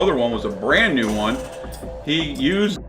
other one was a brand new one. He used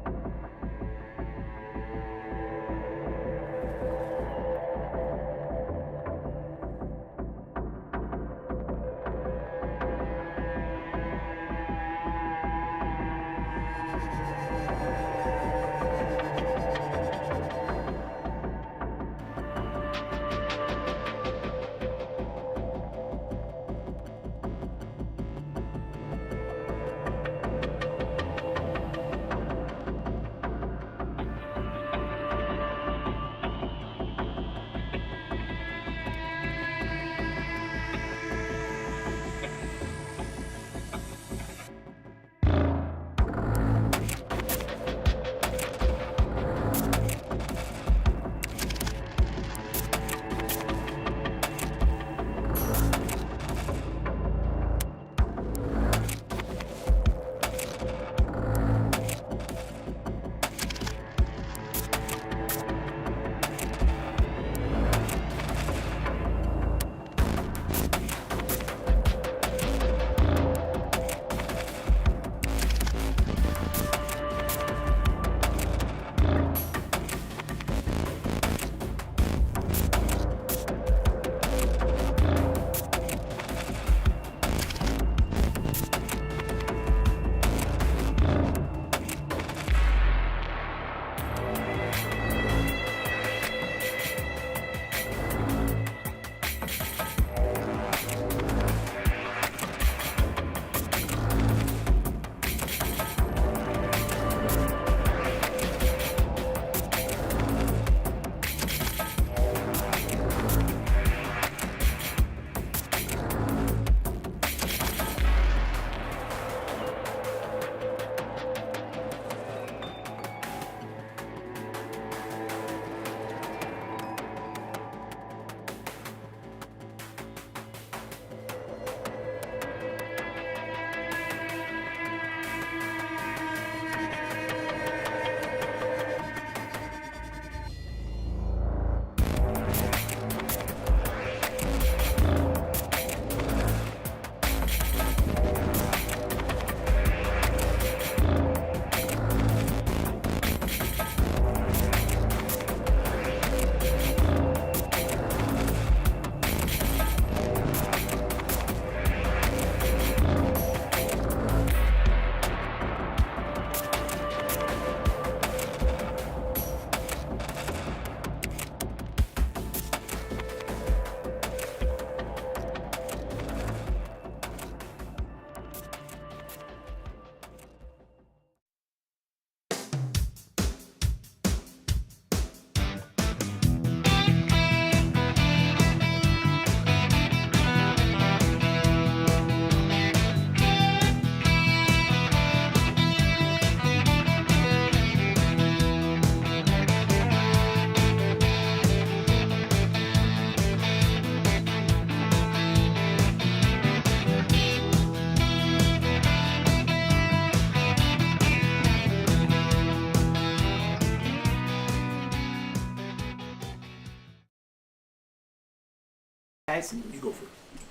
guys. You go for it.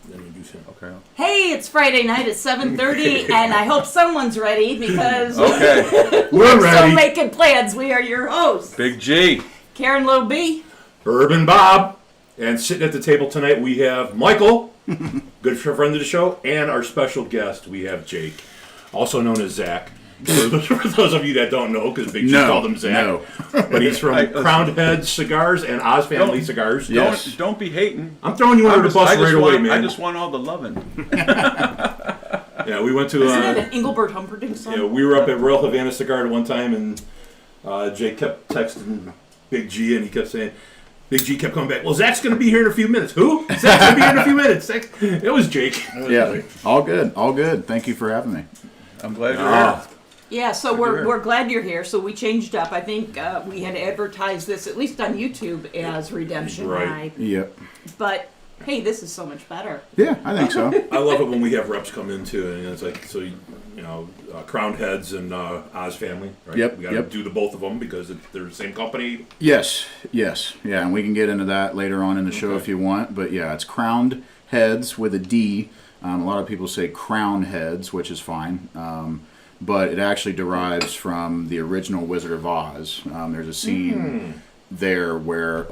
Then you do him. Okay. Hey, it's Friday night at 7:30, and I hope someone's ready because Okay. We're still ready. making plans. We are your hosts, Big G. Karen Low B. Boubon Bob. And sitting at the table tonight, we have Michael, good friend of the show, and our special guest, we have Jake, also known as Zach. For those of you that don't know, because Big G called him Zach. No. But he's from Crowned Heads Cigars and Oz Family Cigars. Yes. Don't be hating. I'm throwing you under the bus right away, man. I just want all the loving. Yeah, we went to... Isn't it an Engelbert Humperdinck song? Yeah, we were up at Royal Havana Cigar at one time, and Jake kept texting Big G, and he kept saying... Big G kept coming back. Well, Zach's going to be here in a few minutes. Who? Zach's going to be here in a few minutes. It was Jake. Yeah, all good, all good. Thank you for having me. I'm glad you're here. Yeah, so we're glad you're here. So we changed up. I think we had advertised this, at least on YouTube, as Redemption Right. Night. Yep. But, hey, this is so much better. Yeah, I think so. I love it when we have reps come in, too, and it's like, so, Crowned Heads and Oz Family, right? Yep, We got to yep. do the both of them because they're the same company. Yes, yes, yeah, and we can get into that later on in the show if you want. But yeah, it's Crowned Heads with a D, A lot of people say crown heads, which is fine. But it actually derives from the original Wizard of Oz. There's a scene there where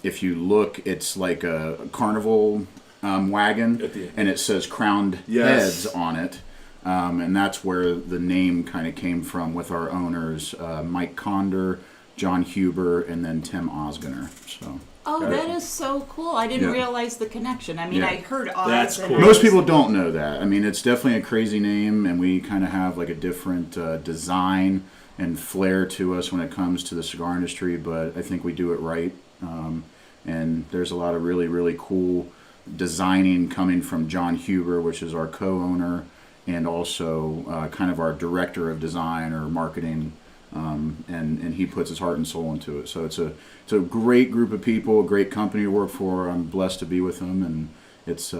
if you look, it's like a carnival wagon, and it says crowned heads on it. And that's where the name kind of came from with our owners, Mike Conder, John Huber, and then Tim Osgener. So. Oh, that is so cool. I didn't realize the connection. I mean, I heard Oz. That's cool. Most people don't know that. I mean, it's definitely a crazy name, and we kind of have like a different design and flair to us when it comes to the cigar industry, but I think we do it right. And there's a lot of really, really cool designing coming from John Huber, which is our co-owner, and also kind of our director of design or marketing. And he puts his heart and soul into it. So it's a great group of people, a great company to work for. I'm blessed to be with them, and it's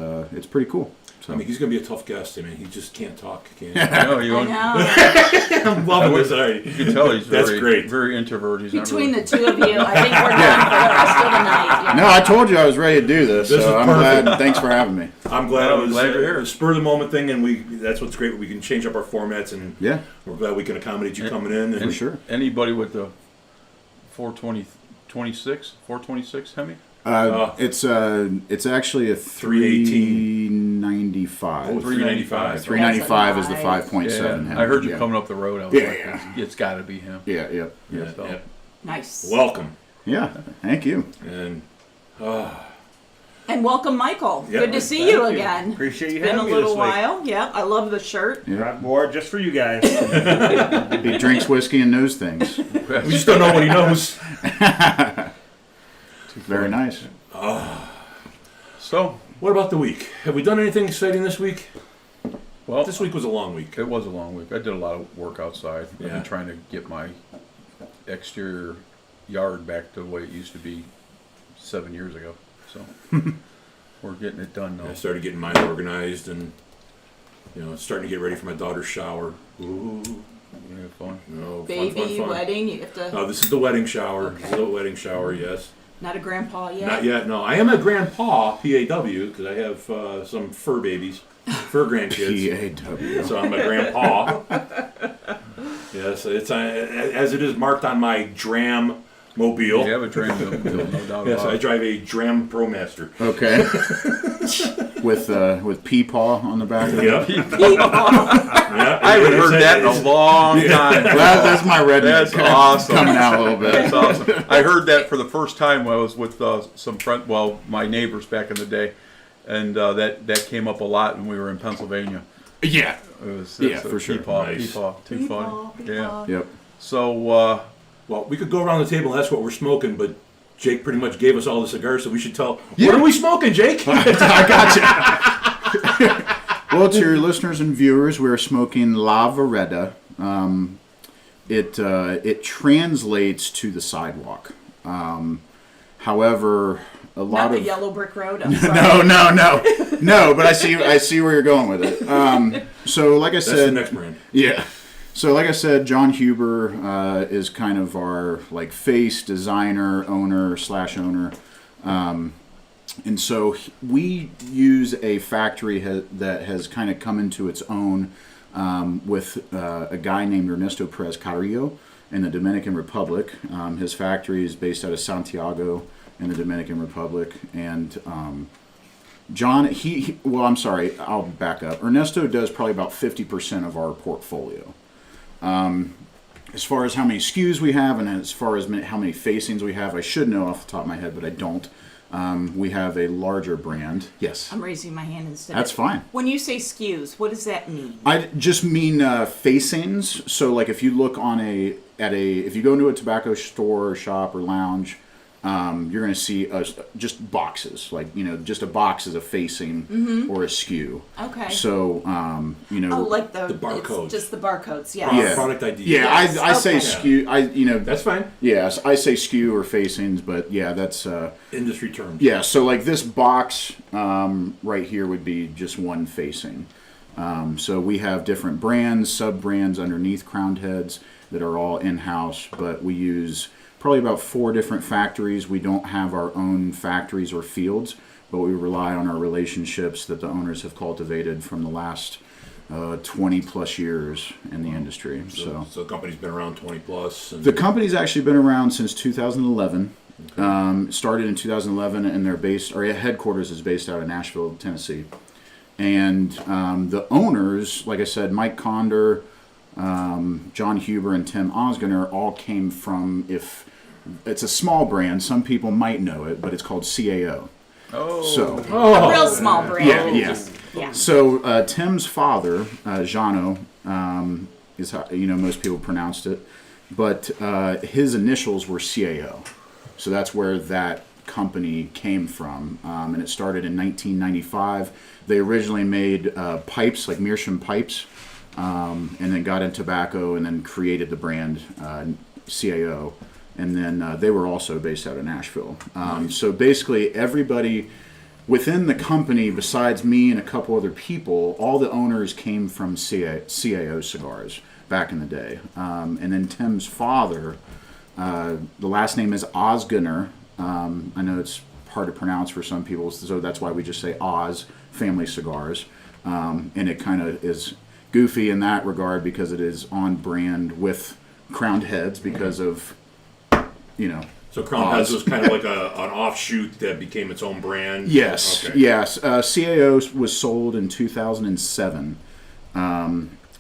pretty cool. So. I mean, he's going to be a tough guest. I mean, he just can't talk. Can't. No, you won't. I'm loving this already. You can tell he's That's great. Very introvert. He's Between not really... the two of you, I think we're done for the rest of the night. Yeah. No, I told you I was ready to do this, This so is I'm glad. Thanks for having me. I'm glad it was glad you're here. a spur of the moment thing, and that's what's great. We can change up our formats, and we're glad we can accommodate you coming in. And For sure. Anybody with the 426 Hemi? It's actually a 395. Oh, 395. 395 is the Nice. Yeah, 5.7. I heard you coming up the road. I was like, it's got to be him. Yeah, yeah. So. Nice. Welcome. Yeah, thank you. And And welcome, Michael. Yeah, Good to see thank you you. again. Appreciate you It's been a having me little this week. while. Yeah, I love the shirt. Brought more just for you guys. He drinks whiskey and knows things. we just don't know what he knows. Very nice. So, What about the week? Have we done anything exciting this week? well, This week was a long week. it was a long week. I did a lot of work outside. I've Yeah. been trying to get my exterior yard back to the way it used to be 7 years ago. So, we're getting it done now. I started getting mine organized, and starting to get ready for my daughter's shower. Ooh, We're gonna have fun. Baby, fun. wedding, you have to, This is the wedding shower. This is the wedding shower. Yes. not a grandpa yet. Not yet. No, I am a grandpa, PAW, because I have some fur babies, fur grandkids. PAW. So I'm a grandpa. Yes, it's as it is marked on my Dram mobile. You have a dream, no doubt Yes, about I it. drive a Dram ProMaster. Okay. with Peepaw on the back of it. Yep. I haven't heard that in a long time. That's my redneck That's awesome. coming out a little bit. That's awesome. I heard that for the first time when I was with some my neighbors back in the day, and that came up a lot when we were in Pennsylvania. Yeah. It's For sure. Peepaw, Nice. Peepaw, too funny. Yeah. Yep. So, Well, we could go around the table and ask what we're smoking, but Jake pretty much gave us all the cigars, so we should tell. What are we smoking, Jake? I got you. Well, to your listeners and viewers, we're smoking La Vereda. It translates to the sidewalk. However, a lot Not the of yellow brick road. I'm sorry. no. But I see where you're going with it. So, like I That's the said, next brand. yeah. So, like I said, John Huber is kind of our face designer, owner/owner, and so we use a factory that has kind of come into its own with a guy named Ernesto Perez Carrillo in the Dominican Republic. His factory is based out of Santiago in the Dominican Republic, and John, I'm sorry, I'll back up. Ernesto does probably about 50% of our portfolio. As far as how many SKUs we have and as far as how many facings we have, I should know off the top of my head, but I don't. We have a larger brand. Yes. I'm raising my hand instead. That's fine. When you say SKUs, what does that mean? I just mean facings. So, like, if you look if you go into a tobacco store or shop or lounge, you're going to see just boxes, just a box is a facing or a SKU. Okay. So, Oh, like the barcodes. It's just the barcodes. Yeah. Yeah. Product ID. Yeah, Yes, I say okay. SKU. That's fine. Yes, I say SKU or facings, but yeah, that's Industry terms. yeah. So like this box right here would be just one facing. So we have different brands, sub brands underneath Crowned Heads that are all in house, but we use probably about 4 different factories. We don't have our own factories or fields. but we rely on our relationships that the owners have cultivated from the last 20 plus years in the industry. So the company's been around 20 plus. And the company's actually been around since 2011. Started in 2011, and our headquarters is based out of Nashville, Tennessee. And the owners, like I said, Mike Conder, John Huber, and Tim Osgener all came from, if it's a small brand, some people might know it, but it's called CAO. A real small brand. Yeah. So Tim's father, Jano, is how most people pronounced it, but his initials were CAO. So that's where that company came from, and it started in 1995. They originally made pipes, like meerschaum pipes, and then got into tobacco, and then created the brand CAO. And then they were also based out of Nashville. So basically, everybody within the company, besides me and a couple other people, all the owners came from CAO Cigars back in the day. And then Tim's father, the last name is Osgener. I know it's hard to pronounce for some people, so that's why we just say Oz Family Cigars. And it kind of is goofy in that regard because it is on brand with Crowned Heads because of, So Crown Heads was kind of like an offshoot that became its own brand? Yes, okay. yes. CAO was sold in 2007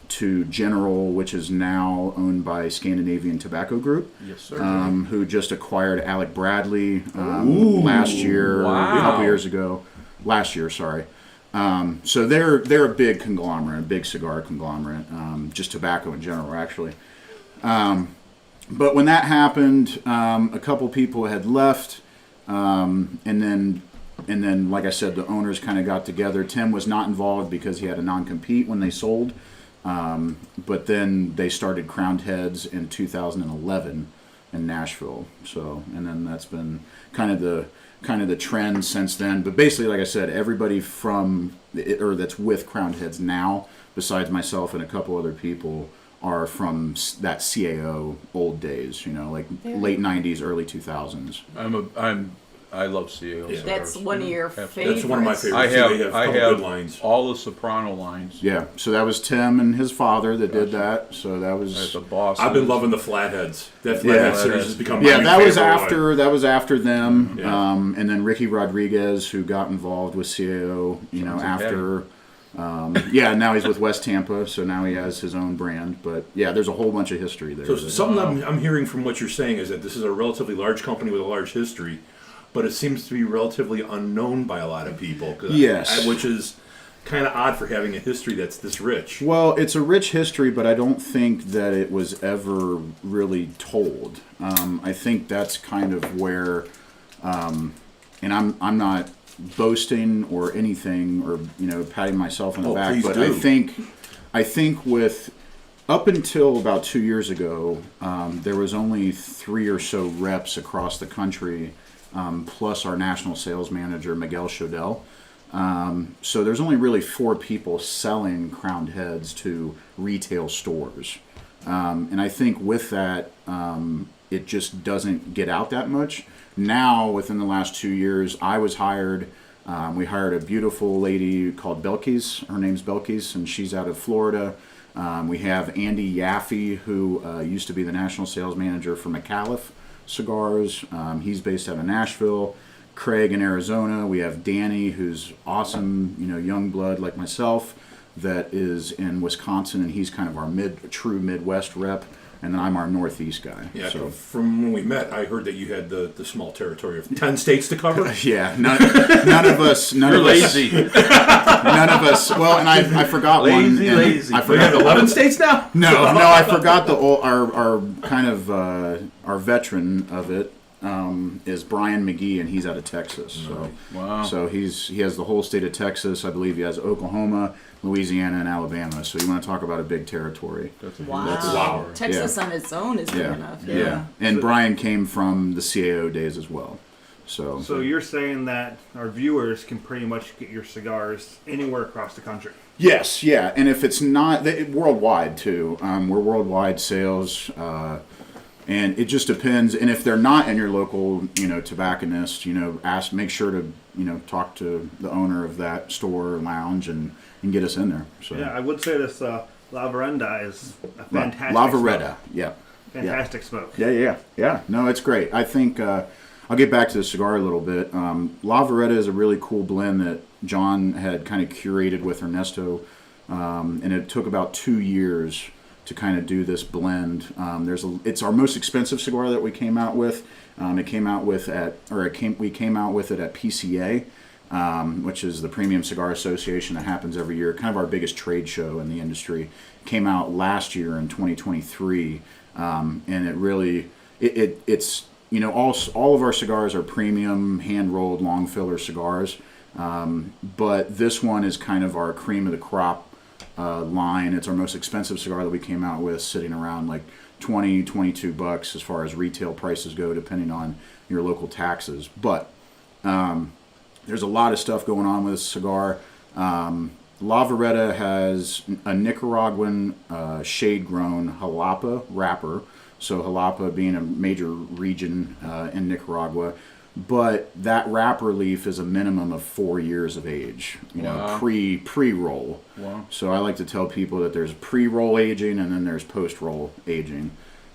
to General, which is now owned by Scandinavian Tobacco Group. Yes, sir. Who just acquired Alec Bradley last year, a couple years ago. Last year, sorry. So they're a big conglomerate, a big cigar conglomerate, just tobacco in general, actually. But when that happened, a couple people had left, and then, like I said, the owners kind of got together. Tim was not involved because he had a non-compete when they sold, but then they started Crowned Heads in 2011 in Nashville. So, and then that's been kind of the trend since then. But basically, like I said, everybody that's with Crowned Heads now, besides myself and a couple other people, are from that CAO old days, like late 90s, early 2000s. I love CAO. Yeah. That's one of your favorites. That's one of my favorites. I They have a couple good lines. all the Soprano lines. Yeah, so that was Tim and his father that did that. So that At was the boss. I've been loving the Flatheads. That Flathead series has become my that was favorite after them. Yeah. And then Ricky Rodriguez, who got involved with CAO, after. Now he's with West Tampa, so now he has his own brand. But yeah, there's a whole bunch of history there. So something I'm hearing from what you're saying is that this is a relatively large company with a large history, but it seems to be relatively unknown by a lot of people. Yes. Which is kind of odd for having a history that's this rich. Well, it's a rich history, but I don't think that it was ever really told. I think that's kind of where, and I'm not boasting or anything or patting myself on the back, but do. I think with up until about 2 years ago, there was only 3 or so reps across the country, plus our national sales manager Miguel Shodell. So there's only really 4 people selling Crowned Heads to retail stores, and I think with that, it just doesn't get out that much. Now, within the last 2 years, I was hired. We hired a beautiful lady called Belkis. Her name's Belkis, and she's out of Florida. We have Andy Yaffe, who used to be the national sales manager for McAuliffe Cigars. He's based out of Nashville. Craig in Arizona. We have Danny, who's awesome, young blood like myself, that is in Wisconsin, and he's kind of our true Midwest rep. And then I'm our Northeast guy. Yeah, so from when we met, I heard that you had the small territory of 10 states to cover. Yeah, none of us. You're lazy. None of us. Well, and I forgot one. Lazy. I We forgot have 11 states now? No, I forgot our kind of our veteran of it is Brian McGee, and he's out of Texas. So Wow. So he has the whole state of Texas. I believe he has Oklahoma, Louisiana, and Alabama. So you want to talk about a big territory. Wow. Texas on its own is big enough. Yeah. And Brian came from the CAO days as well. So you're saying that our viewers can pretty much get your cigars anywhere across the country? Yes, yeah. And if it's not worldwide too, we're worldwide sales. And it just depends. And if they're not in your local, tobacconist, make sure to, talk to the owner of that store or lounge and get us in there. So Yeah, I would say this La Verenda is a fantastic Lavaretta, smoke. yeah. Fantastic smoke. Yeah. No, it's great. I think I'll get back to the cigar a little bit. Lavaretta is a really cool blend that John had kind of curated with Ernesto, and it took about 2 years to kind of do this blend. It's our most expensive cigar that we came out with. We came out with it at PCA, which is the Premium Cigar Association that happens every year, kind of our biggest trade show in the industry. Came out last year in 2023, and it really it's all of our cigars are premium hand rolled long filler cigars, but this one is kind of our cream of the crop line. It's our most expensive cigar that we came out with, sitting around like $22 as far as retail prices go, depending on your local taxes. But there's a lot of stuff going on with this cigar. Lavaretta has a Nicaraguan shade-grown jalapa wrapper. So jalapa being a major region in Nicaragua. But that wrapper leaf is a minimum of 4 years of age, Wow. pre-roll. Wow. So I like to tell people that there's pre-roll aging and then there's post-roll aging.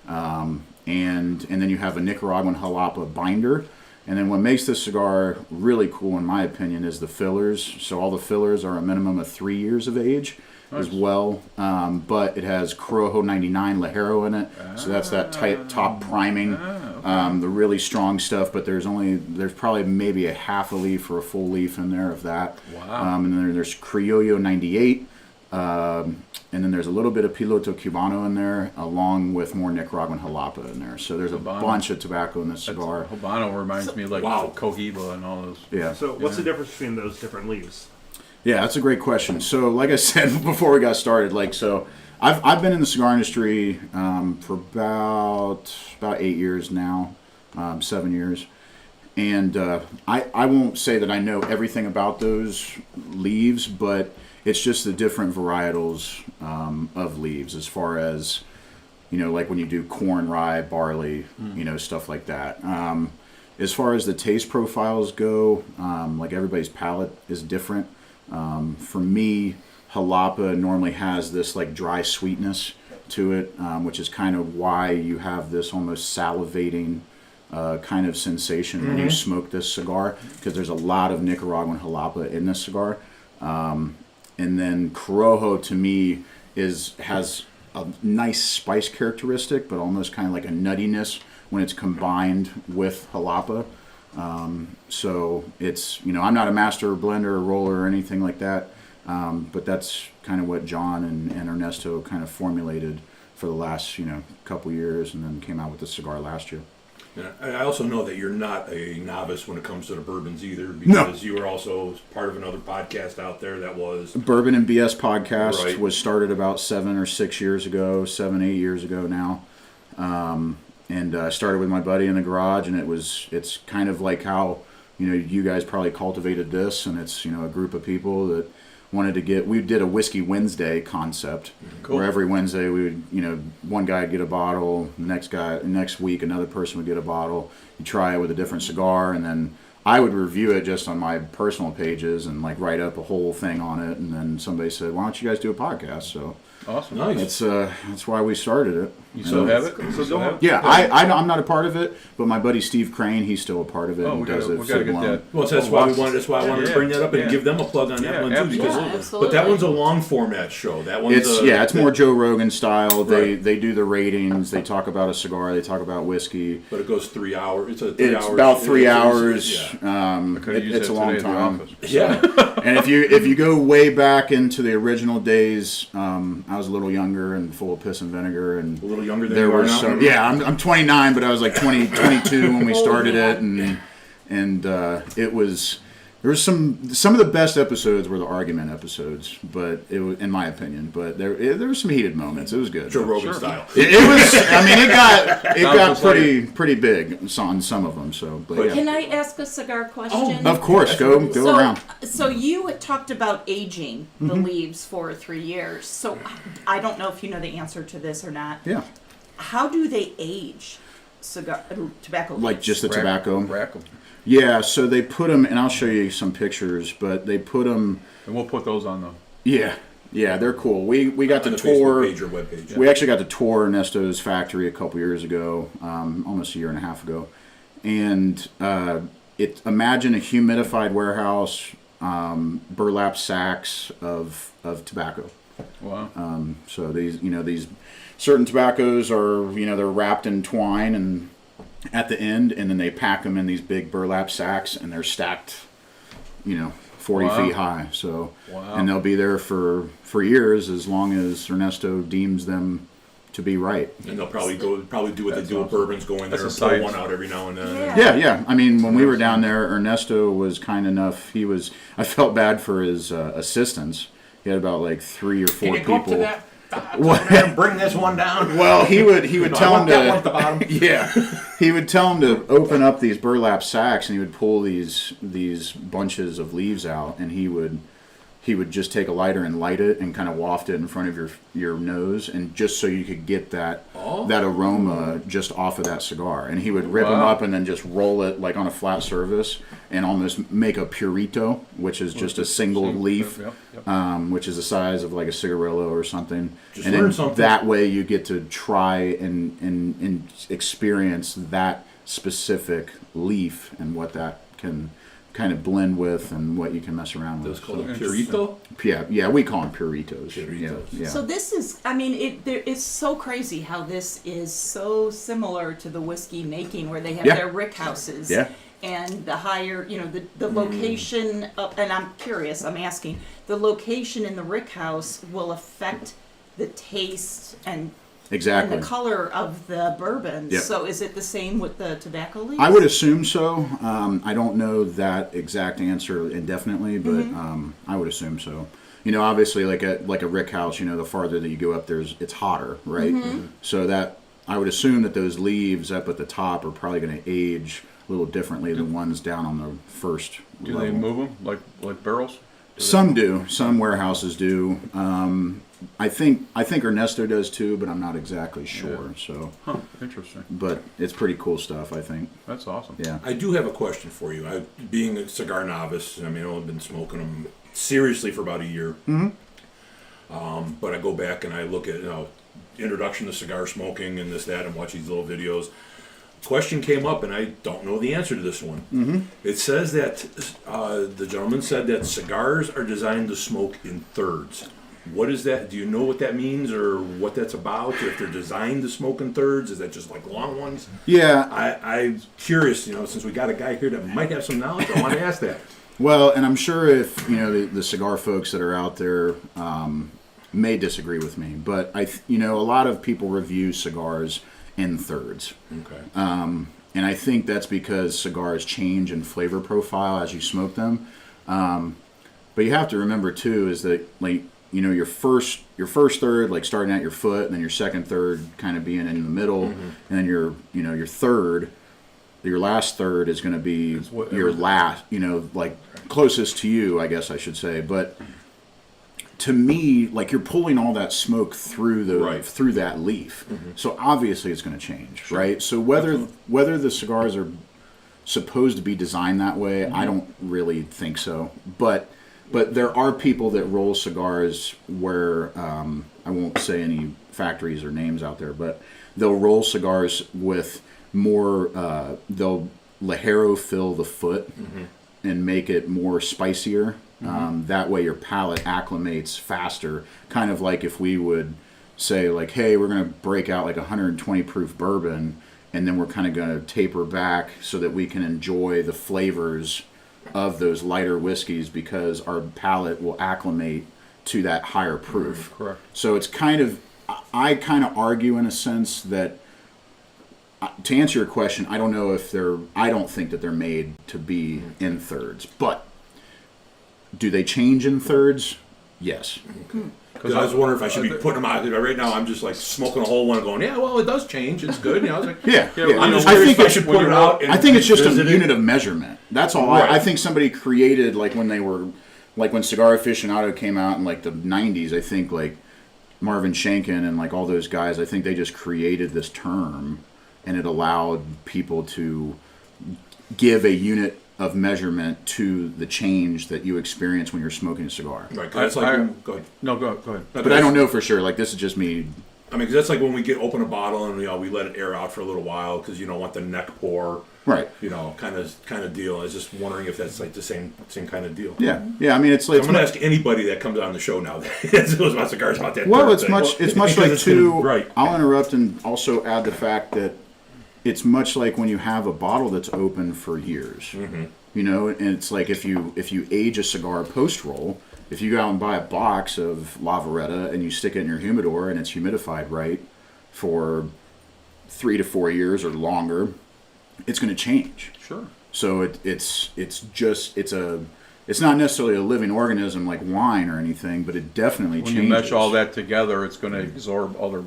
And then you have a Nicaraguan jalapa binder. And then what makes this cigar really cool, in my opinion, is the fillers. So all the fillers are a minimum of 3 years of age as well. But it has Corojo 99 Ligero in it. So that's that tight top priming, the really strong stuff. But there's probably maybe a half a leaf or a full leaf in there of that. Wow. And then there's Criollo 98. And then there's a little bit of Piloto Cubano in there, along with more Nicaraguan jalapa in there. So there's a Habano. bunch of tobacco in this cigar. Habano reminds me like Wow. Cohiba and all those. Yeah. So what's the difference between those different leaves? Yeah, that's a great question. So, like I said before we got started, I've been in the cigar industry for about 8 years now, 7 years, and I won't say that I know everything about those leaves, but it's just the different varietals of leaves, as far as like when you do corn, rye, barley, stuff like that. As far as the taste profiles go, like everybody's palate is different. For me, jalapa normally has this like dry sweetness to it, which is kind of why you have this almost salivating kind of sensation when you smoke this cigar, because there's a lot of Nicaraguan jalapa in this cigar. And then Corojo, to me, has a nice spice characteristic, but almost kind of like a nuttiness when it's combined with jalapa. So it's, I'm not a master blender or roller or anything like that, but that's kind of what John and Ernesto kind of formulated for the last, couple years, and then came out with the cigar last year. And I also know that you're not a novice when it comes to the bourbons either, because you were also part of another podcast out there that was... Bourbon and BS podcast Right. was started about 7 or 8 years ago now. And I started with my buddy in the garage, and it's kind of like how, you guys probably cultivated this, and it's, a group of people that wanted to we did a Whiskey Wednesday concept, Cool. where every Wednesday we would, one guy would get a bottle, next week another person would get a bottle, you try it with a different cigar, and then I would review it just on my personal pages and like write up a whole thing on it, and then somebody said, why don't you guys do a podcast? So Awesome. Nice. that's why we started it. You still have it? So go on. Yeah, I'm not a part of it, but my buddy Steve Crane, he's still a part of it. Oh, and we does gotta it get full-blown. that. Well, that's why I wanted to bring that up and Yeah. give them a plug on that Yeah, one too, because absolutely. but that one's a long format show. That one's It's more Joe Rogan style. They Right. they do the ratings. They talk about a cigar. They talk about whiskey. but it goes 3 hours. It's About 3 hours. Yeah. Could've used It's that a long today at the time. office. Yeah. And if you go way back into the original days, I was a little younger and full of piss and vinegar, and A little younger than there you are was now. some. Yeah, I'm 29, but I was like 22 when we started it, and it was. There was some of the best episodes were the argument episodes, but it was, in my opinion, but there were some heated moments. It was good. Joe Rogan Sure. style. It was. I mean, it got just like pretty big on some of them. So, but yeah. Can I ask a cigar question? Of course, go around. So you had talked about aging the leaves for 3 years. So I don't know if you know the answer to this or not. Yeah. how do they age tobacco leaves? Like just the Rack- tobacco. Rack 'em. Yeah, so they put them, and I'll show you some pictures, but they put them. And we'll put those on the. Yeah, they're cool. We got On to the Facebook tour. page or webpage. We actually got to tour Ernesto's factory a couple years ago, almost a year and a half ago, and imagine a humidified warehouse, burlap sacks of tobacco. Wow. So these certain tobaccos are they're wrapped in twine and at the end, and then they pack them in these big burlap sacks, and they're stacked 40 Wow. feet high. So Wow. and they'll be there for years as long as Ernesto deems them to be right. And they'll probably do what That's they do with awesome. bourbons, go in there That's and a pull science. one out every now and then. Yeah. I mean, when we were down there, Ernesto was kind enough. I felt bad for his assistants. He had about like 3 or 4 Can you people. go up to that? Over there and bring this one down. Well, he would tell him that one at the bottom. to. Yeah, he would tell him to open up these burlap sacks, and he would pull these bunches of leaves out, and he would just take a lighter and light it and kind of waft it in front of your nose, and just so you could get that aroma just off of that cigar. And he would rip them Wow. up and then just roll it like on a flat surface and almost make a purito, which is just a single leaf, Yep. which is the size of like a cigarillo or something. Just and learn then something. that way you get to try and experience that specific leaf and what that can kind of blend with and what you can mess around Those with. called a So- purito. Yeah, we call them puritos. Puritos. Yeah. So this is, I mean, it's so crazy how this is so similar to the whiskey making, where they have Yeah. their rick houses. Yeah. And the higher, the location of, and I'm curious, I'm asking, the location in the rick house will affect the taste and Exactly. the color of the bourbon. Yep. So is it the same with the tobacco leaves? I would assume so. I don't know that exact answer indefinitely, but I would assume so. Obviously, like a rick house, the farther that you go up, it's hotter, right? So that I would assume that those leaves up at the top are probably going to age a little differently than ones down on the first Do level. they move them like barrels? Some do. Some warehouses do. I think Ernesto does too, but I'm not exactly sure. Yeah. So, Huh. Interesting. but it's pretty cool stuff. I think. That's awesome. Yeah. I do have a question for you. Being a cigar novice, I've only been smoking them seriously for about a year. But I go back and I look at introduction to cigar smoking and this, that, and watch these little videos. Question came up, and I don't know the answer to this one. It says that the gentleman said that cigars are designed to smoke in thirds. What is that? Do you know what that means or what that's about? If they're designed to smoke in thirds, is that just like long ones? Yeah. I'm curious, since we got a guy here that might have some knowledge, I want to ask that. Well, and I'm sure if the cigar folks that are out there may disagree with me, but a lot of people review cigars in thirds. Okay. And I think that's because cigars change in flavor profile as you smoke them. But you have to remember too is that your first third, like starting at your foot, and then your second third kind of being in the middle, and then your third, your last third is going to be your last, like closest to you, I guess I should say. But to me, like you're pulling all that smoke through through that leaf, so obviously it's going to change, right? So whether the cigars are supposed to be designed that way, I don't really think so. But there are people that roll cigars where I won't say any factories or names out there, but they'll roll cigars with more. They'll ligero fill the foot and make it more spicier. That way your palate acclimates faster. Kind of like if we would say like, hey, we're going to break out like 120 proof bourbon, and then we're kind of going to taper back so that we can enjoy the flavors of those lighter whiskeys because our palate will acclimate to that higher proof. Correct. So it's I kind of argue in a sense that to answer your question, I don't know if I don't think that they're made to be in thirds, but do they change in thirds? Yes. Because I was wondering if I should be putting them out. Right now, I'm just like smoking a whole one and going, yeah, well, it does change. It's good. I was like, Yeah. I'm just I curious think if I it should put it out. And I think it's just a visit it. unit of measurement. That's all. Right. I think somebody created when Cigar Aficionado came out in like the 90s. I think Marvin Shankin and like all those guys, I think they just created this term, and it allowed people to give a unit of measurement to the change that you experience when you're smoking a cigar. Right, 'cause that's like, go ahead. No, go ahead. But I don't know for sure. Like, this is just me. I mean, 'cause that's like when we open a bottle and we let it air out for a little while because you don't want the neck pour, Right. kind of deal. I was just wondering if that's like the same kind of deal. Yeah. Yeah. I mean, it's like. I'm going to ask anybody that comes on the show now that knows about cigars about that. Well, third it's thing. much. It's much Because like it's gonna- too. right. I'll interrupt and also add the fact that it's much like when you have a bottle that's open for years. Mm-hmm. You know, and it's like if you age a cigar post roll, if you go out and buy a box of Lavaretta and you stick it in your humidor and it's humidified right for 3 to 4 years or longer, it's going to change. Sure. So it's not necessarily a living organism like wine or anything, but it definitely When changes. you mesh all that together, it's going to absorb other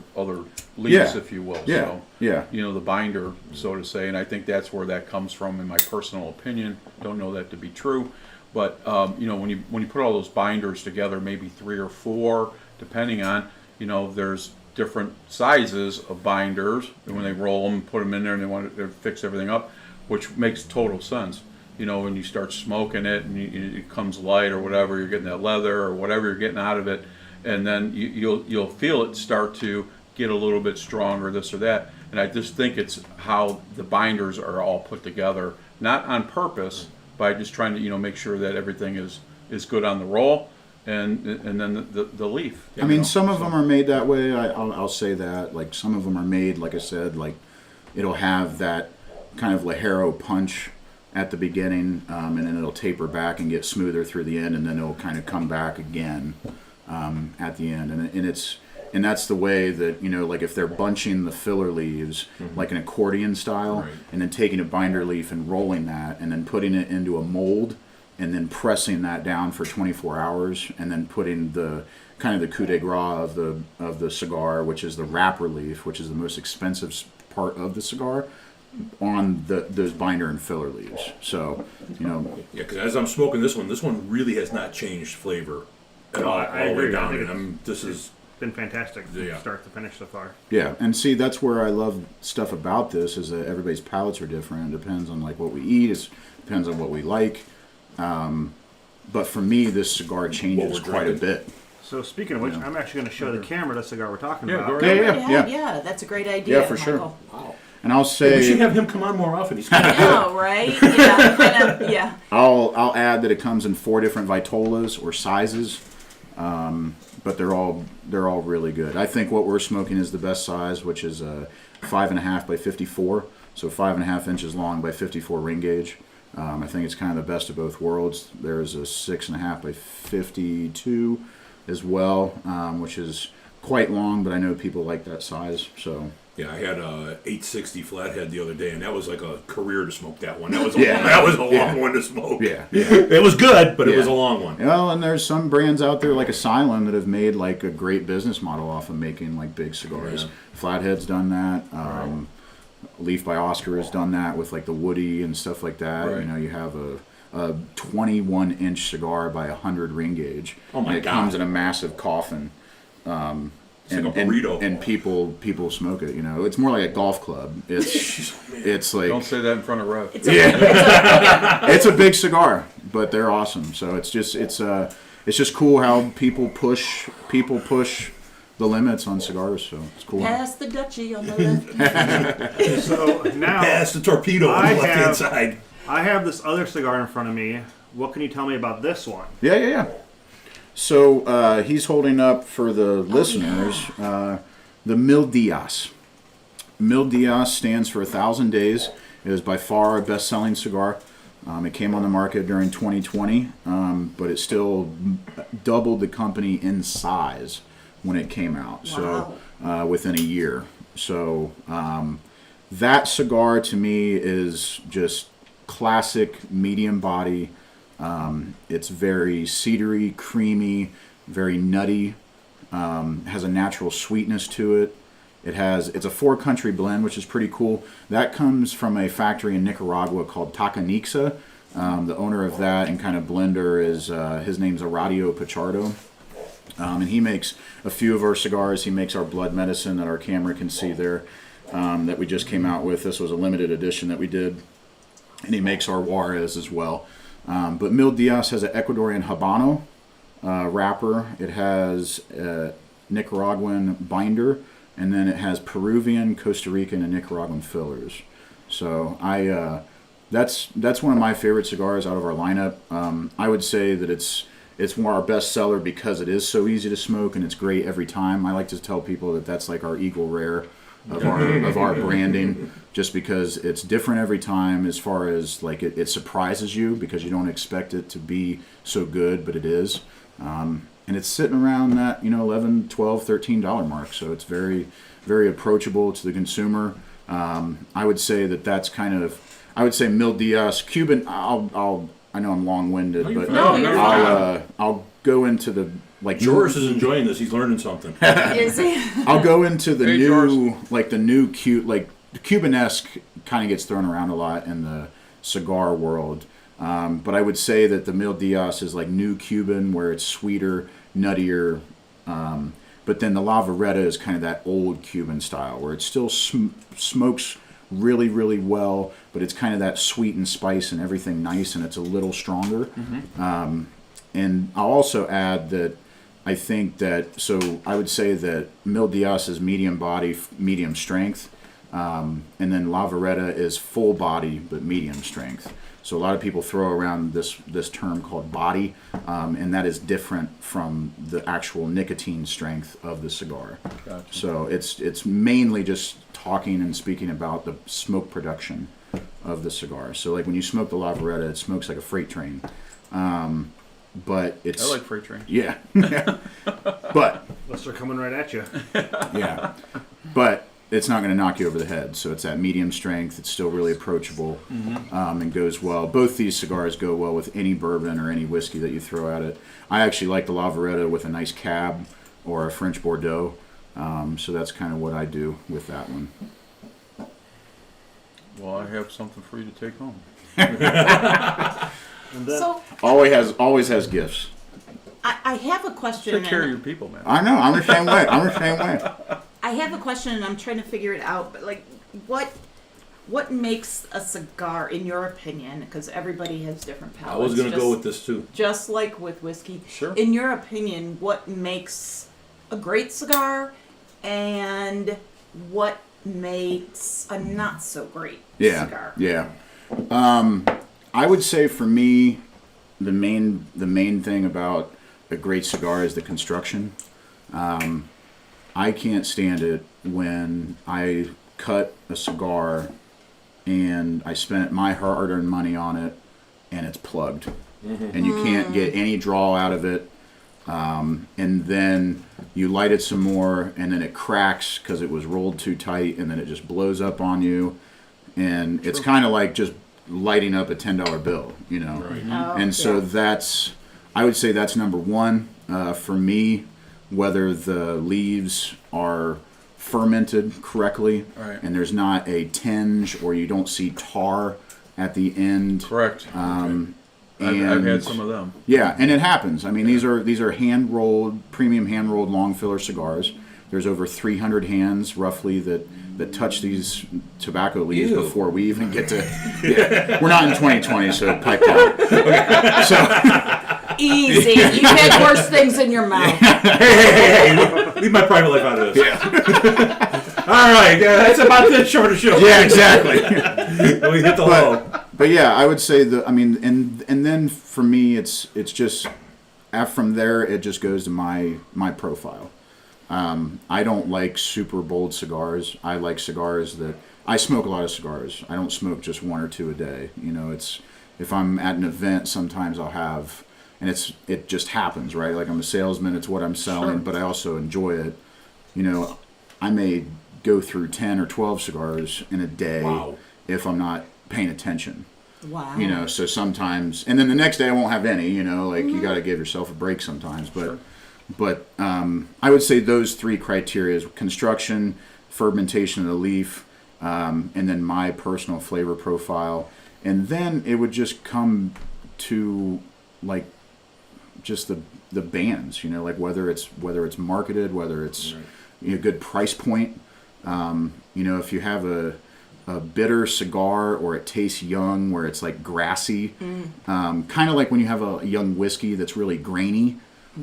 leaves, Yeah. if you will. Yeah. So, Yeah. you know, the binder, so to say, and I think that's where that comes from, in my personal opinion. Don't know that to be true, but you know, when you put all those binders together, maybe 3 or 4, depending on, you know, there's different sizes of binders, and when they roll them, put them in there, and they want to fix everything up, which makes total sense. You know, when you start smoking it and it comes light or whatever, you're getting that leather or whatever you're getting out of it, and then you'll feel it start to get a little bit stronger, this or that. And I just think it's how the binders are all put together, not on purpose, by just trying to, you know, make sure that everything is good on the roll, and then the leaf. I mean, some of them are made that way. I'll say that. Like, some of them are made, like I said, like it'll have that kind of Ligero punch at the beginning, and then it'll taper back and get smoother through the end, and then it'll kind of come back again at the end. And that's the way that, you know, like if they're bunching the filler leaves like an accordion style, Right. and then taking a binder leaf and rolling that, and then putting it into a mold, and then pressing that down for 24 hours, and then putting the kind of the coup de grace of the cigar, which is the wrapper leaf, which is the most expensive part of the cigar, on those binder and filler leaves. So, you know, Yeah, because as I'm smoking this one really has not changed flavor at all, I all the way agree. I down. think And it's- this is Been fantastic from Yeah. start to finish so far. yeah. And see, that's where I love stuff about this, is that everybody's palates are different. It depends on like what we eat. It depends on what we like. But for me, this cigar changes we're quite a drinking. bit. So speaking of which, I'm actually going to show the camera the cigar we're talking Yeah, about. go right Yeah. Yeah, that's a great idea. Yeah, for sure. Michael. wow. And I'll We should say, have him come on more often. He's I know, right? Yeah, kind of, yeah. I'll add that it comes in 4 different vitolas or sizes, but they're all really good. I think what we're smoking is the best size, which is a 5.5 by 54, so 5.5 inches long by 54 ring gauge. I think it's kind of the best of both worlds. There's a 6.5 by 52 as well, which is quite long, but I know people like that size. So Yeah, I had a 860 flathead the other day, and that was like a career to smoke that one. That was Yeah. that was a long Yeah. one to smoke. yeah. It was good, but it was Yeah. a long one. Well, and there's some brands out there like Asylum that have made like a great business model off of making like big cigars. Yeah. Flathead's done that. Leaf by Oscar has done that with like the Woody and stuff like that. Right. You know, you have a 21-inch cigar by 100 ring gauge. Oh my and it God. comes in a massive coffin. It's like a burrito. And people smoke it. You know, it's more like a golf club. It's like Don't say that in front of Rev. it's a big cigar, but they're awesome. So it's just cool how people push the limits on cigars. So it's cool. Pass the Dutchie on the left. So now Pass the torpedo on I the left hand have- side. I have this other cigar in front of me. What can you tell me about this one? Yeah. So he's holding up for the listeners the Mil Dias. Mil Dias stands for 1,000 Days. It is by far our best-selling cigar. It came on the market during 2020, but it still doubled the company in size when it came out. So within a year. So that cigar to me is just classic medium body. It's very cedary, creamy, very nutty. Has a natural sweetness to it. It's a 4-country blend, which is pretty cool. That comes from a factory in Nicaragua called Tacanixa. The owner of that and kind of blender is his name's Aradio Pichardo. And he makes a few of our cigars. He makes our Blood Medicine that our camera can see there, that we just came out with. This was a limited edition that we did. And he makes our Juarez as well. But Mil Diaz has an Ecuadorian Habano wrapper. It has a Nicaraguan binder, and then it has Peruvian, Costa Rican, and Nicaraguan fillers. So that's one of my favorite cigars out of our lineup. I would say that it's more our best seller because it is so easy to smoke and it's great every time. I like to tell people that that's like our Eagle Rare of our branding, just because it's different every time as far as like it surprises you because you don't expect it to be so good, but it is. And it's sitting around that, $11, $12, $13 mark. So it's very, very approachable to the consumer. I would say that's kind of, I would say Mil Diaz, Cuban, I know I'm long-winded, but I'll go into the, like, George is enjoying this. He's learning something. Is he? I'll go into the Hey, new, George. like the new the Cuban-esque kind of gets thrown around a lot in the cigar world. But I would say that the Mil Diaz is like new Cuban, where it's sweeter, nuttier. But then the Lavaretta is kind of that old Cuban style, where it still smokes really, really well, but it's kind of that sweet and spice and everything nice, and it's a little stronger. And I'll also add that I think that, so I would say that Mil Diaz is medium body, medium strength, and then Lavaretta is full body but medium strength. So a lot of people throw around this term called body, and that is different from the actual nicotine strength of the cigar. Gotcha. So it's mainly just talking and speaking about the smoke production of the cigar. So like when you smoke the Lavaretta, it smokes like a freight train. But it's I like freight train. yeah, but Unless they're coming right at you. yeah, but it's not going to knock you over the head. So it's that medium strength. It's still really approachable, and goes well. Both these cigars go well with any bourbon or any whiskey that you throw at it. I actually like the Lavaretta with a nice cab or a French Bordeaux. So that's kind of what I do with that one. Well, I have something for you to take home. And then, So Always has gifts. I have a question. Take care of and your people, man. I know. I'm the same way. I'm the same way. I have a question, and I'm trying to figure it out. But like, what makes a cigar, in your opinion? Because everybody has different palates. I was going to go just- with this too. Just like with whiskey. Sure. In your opinion, what makes a great cigar, and what makes a not so great cigar? Yeah. I would say for me, the main thing about a great cigar is the construction. I can't stand it when I cut a cigar and I spent my hard-earned money on it and it's plugged, and you can't get any draw out of it. And then you light it some more, and then it cracks because it was rolled too tight, and then it just blows up on you. And it's kind of like just lighting up a $10 bill, Right. Oh, And so yeah. I would say that's number one for me. Whether the leaves are fermented correctly, Right. and there's not a tinge or you don't see tar at the end. Correct. And I've had some of them. yeah, and it happens. I mean, these are hand rolled, premium hand rolled long filler cigars. There's over 300 hands roughly that touch these tobacco leaves Ew. before we even get to. Yeah, we're not in 2020, so pipe down. So Easy. You've had worse things in your mouth. Hey, leave my private life out of this. All right, that's about this shorter show. yeah, exactly. We hit the low. But yeah, I would say and then for me, it's just from there it just goes to my profile. I don't like super bold cigars. I like cigars that I smoke a lot of cigars. I don't smoke just one or two a day. It's if I'm at an event, sometimes I'll have, and it just happens, right? Like I'm a salesman. It's what I'm selling, Sure. but I also enjoy it. I may go through 10 or 12 cigars in a day Wow. if I'm not paying attention. Wow. So sometimes, and then the next day I won't have any, like you got to give yourself a break sometimes. But I would say those three criteria: construction, fermentation of the leaf, and then my personal flavor profile. And then it would just come to like just the the bands, like whether it's marketed, whether it's good price point. If you have a bitter cigar or it tastes young, where it's like grassy, kind of like when you have a young whiskey that's really grainy,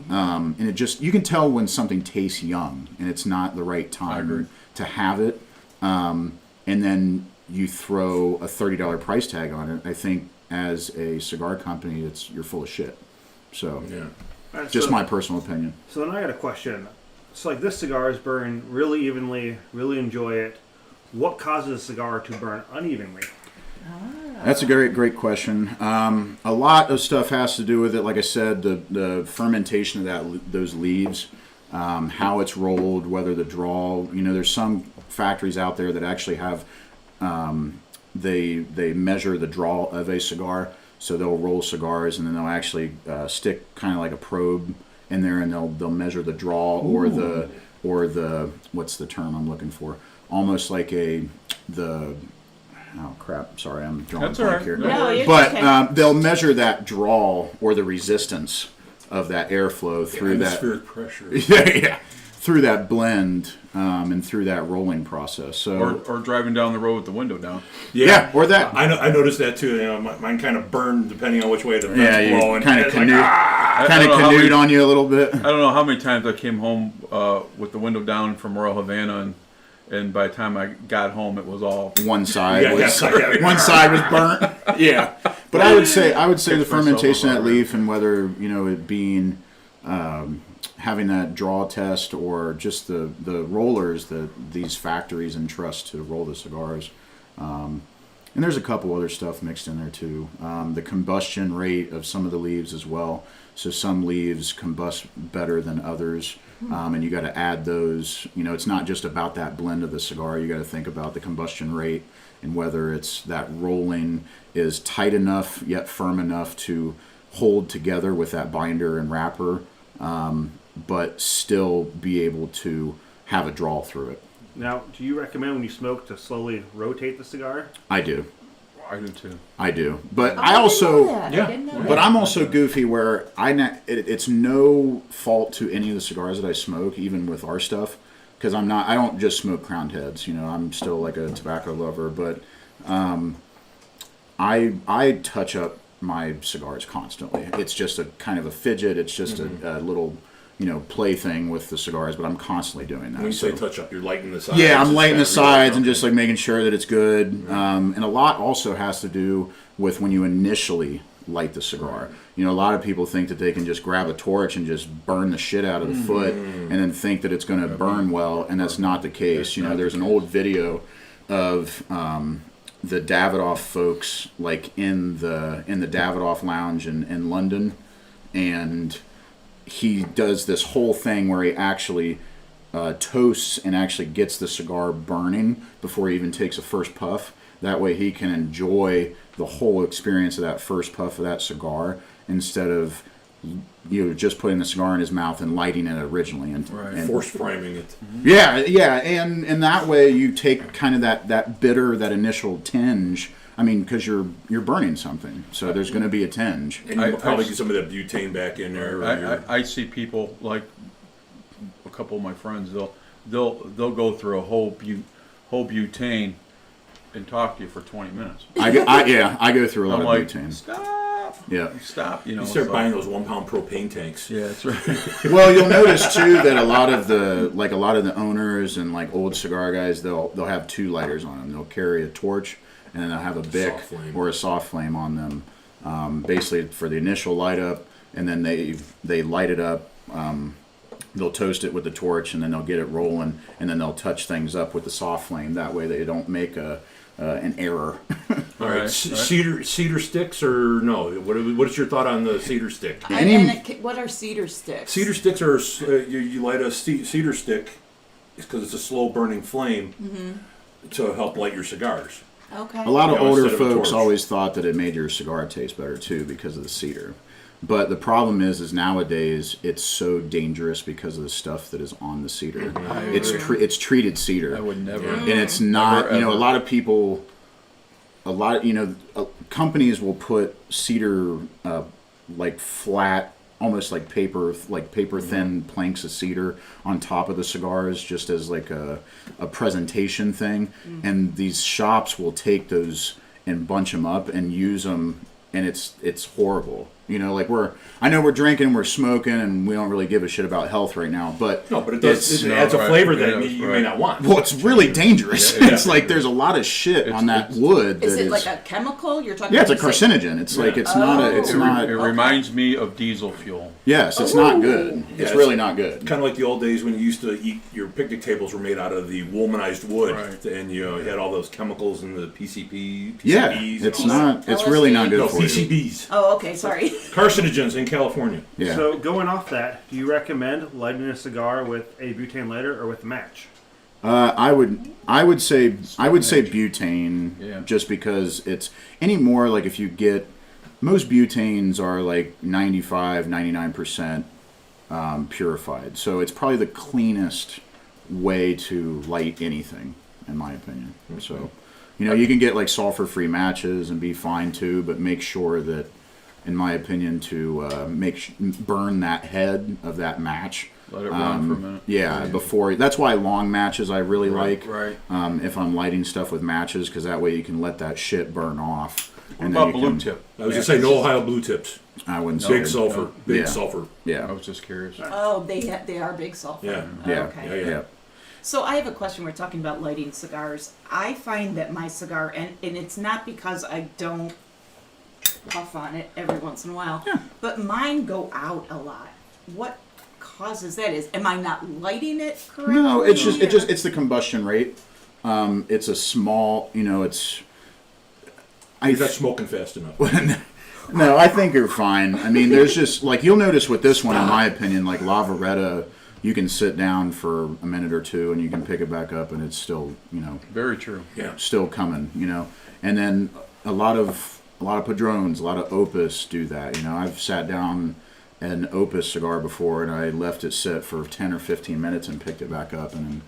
and it just, you can tell when something tastes young and it's not the right time to have it, and then you throw a $30 price tag on it. I think as a cigar company, you're full of shit. So, All right, just my personal opinion. So then I got a question. So like this cigar is burned really evenly, really enjoy it. What causes a cigar to burn unevenly? That's a great question. A lot of stuff has to do with it. Like I said, the fermentation of those leaves, how it's rolled, whether the draw. There's some factories out there that actually have they measure the draw of a cigar. So they'll roll cigars and then they'll actually stick kind of like a probe in there, and they'll measure the draw or the what's the term I'm looking for? Almost like oh crap! Sorry, I'm drawing That's blank all right. here. No, it's But okay. they'll measure that draw or the resistance of that airflow through that Atmospheric pressure. yeah, through that blend and through that rolling process. So Or driving down the road with the window down. yeah, or that. I noticed that too. Mine kind of burned depending on which way the vent's Yeah, you blowing. kind of It's like, canoed, I kind of don't know how canoed many- on you a little bit. I don't know how many times I came home with the window down from Royal Havana, and by the time I got home, it was all. One side Yeah, was yeah. one side was burnt. Yeah, but I would say the myself fermentation of that over. leaf, and whether it being having that draw test or just the rollers that these factories entrust to roll the cigars. And there's a couple other stuff mixed in there too. The combustion rate of some of the leaves as well. So some leaves combust better than others. And you got to add those. It's not just about that blend of the cigar. You got to think about the combustion rate and whether it's that rolling is tight enough yet firm enough to hold together with that binder and wrapper, but still be able to have a draw through it. Now, do you recommend when you smoke to slowly rotate the cigar? I do. I do too. I do. But Oh, I also... didn't know that. I didn't know But that. I'm also goofy where it's no fault to any of the cigars that I smoke, even with our stuff, because I don't just smoke crowned heads. I'm still like a tobacco lover, but I touch up my cigars constantly. It's just a kind of a fidget. It's just a little play thing with the cigars, but I'm constantly doing that. When you say So- touch up, you're lighting the sides. yeah, I'm just lighting the kinda reloading sides and them. just like making sure that it's good. And a lot also has to do with when you initially light the cigar. A lot of people think that they can just grab a torch and just burn the shit out of the foot and then think that it's going to burn well, and that's not the case. There's an old video of the Davidoff folks like in the Davidoff lounge in London, and he does this whole thing where he actually toasts and actually gets the cigar burning before he even takes a first puff. That way he can enjoy the whole experience of that first puff of that cigar instead of just putting the cigar in his mouth and lighting it originally. And Force priming it. yeah, and that way you take kind of that bitter, that initial tinge. I mean, because you're burning something, so there's going to be a tinge. And you'll probably get some of that butane back in there. or your- I see people like a couple of my friends. They'll go through a whole butane and talk to you for 20 minutes. I go through a lot I'm of like, butane. stop, Yeah. stop. you start so- buying those 1 pound propane tanks. Yeah, that's right. Well, you'll notice too that a lot of the owners and like old cigar guys, they'll have 2 lighters on them. They'll carry a torch and then they'll have a Bic Soft flame. or a soft flame on them, basically for the initial light up, and then they light it up. They'll toast it with the torch and then they'll get it rolling, and then they'll touch things up with the soft flame. That way they don't make an error. All right, Right. cedar sticks or no? What is your thought on the cedar stick? What are cedar sticks? Cedar sticks are you light a cedar stick because it's a slow burning flame to help light your cigars. Okay. A lot of You know, older instead of a folks torch. always thought that it made your cigar taste better too because of the cedar. But the problem is nowadays it's so dangerous because of the stuff that is on the cedar. It's treated cedar, I would never. Yeah. and it's not. Never, A ever. lot of people, companies will put cedar like flat almost like paper thin planks of cedar on top of the cigars, just as like a presentation thing. And these shops will take those and bunch them up and use them, and it's horrible. You know, like I know we're drinking, we're smoking, and we don't really give a shit about health right now. But No, but it adds a flavor that you may not want. well, it's really dangerous. Yeah, it's like there's a lot of shit on that wood. Is that it like a chemical you're talking Yeah, it's a about? carcinogen. It's like it's not. It's not. It reminds me of diesel fuel. Yes, it's not good. It's really not good. Kind of like the old days when you used to eat, your picnic tables were made out of the woolmanized wood, Right. and you had all those chemicals and the PCBs. Yeah, and it's all that. not. It's really not good No, for you. PCBs. Oh, okay, sorry. Carcinogens in California. Yeah. So going off that, do you recommend lighting a cigar with a butane lighter or with a match? I would say butane, Yeah. just because it's anymore. Like if you get most butanes are like 95, 99% purified, so it's probably the cleanest way to light anything, in my opinion. So, you know, you can get like sulfur-free matches and be fine too, but make sure that, in my opinion, to burn that head of that match. Let it run for a minute. Yeah, before. That's why long matches I really like. Right. If I'm lighting stuff with matches, because that way you can let that shit burn off. What And about then you blue can- tip? I was gonna say no Ohio blue tips. I wouldn't say Big sulfur. Big Yeah. sulfur. Yeah. I was just curious. Oh, they are big sulfur. Yeah. Yeah. Okay. Yeah. So I have a question. We're talking about lighting cigars. I find that my cigar, and it's not because I don't puff on it every once in a while, but mine go out a lot. What causes that? Am I not lighting it correctly? No, it's just or- it's the combustion rate. It's a small. You know, it's. You're not smoking fast enough. No, I think you're fine. I mean, there's just like you'll notice with this one, in my opinion, like Lavaretta, you can sit down for a minute or two and you can pick it back up and it's still, you know, Very true. Yeah. still coming, you know. And then a lot of Padrones, a lot of Opus do that. You know, I've sat down an Opus cigar before and I left it sit for 10 or 15 minutes and picked it back up and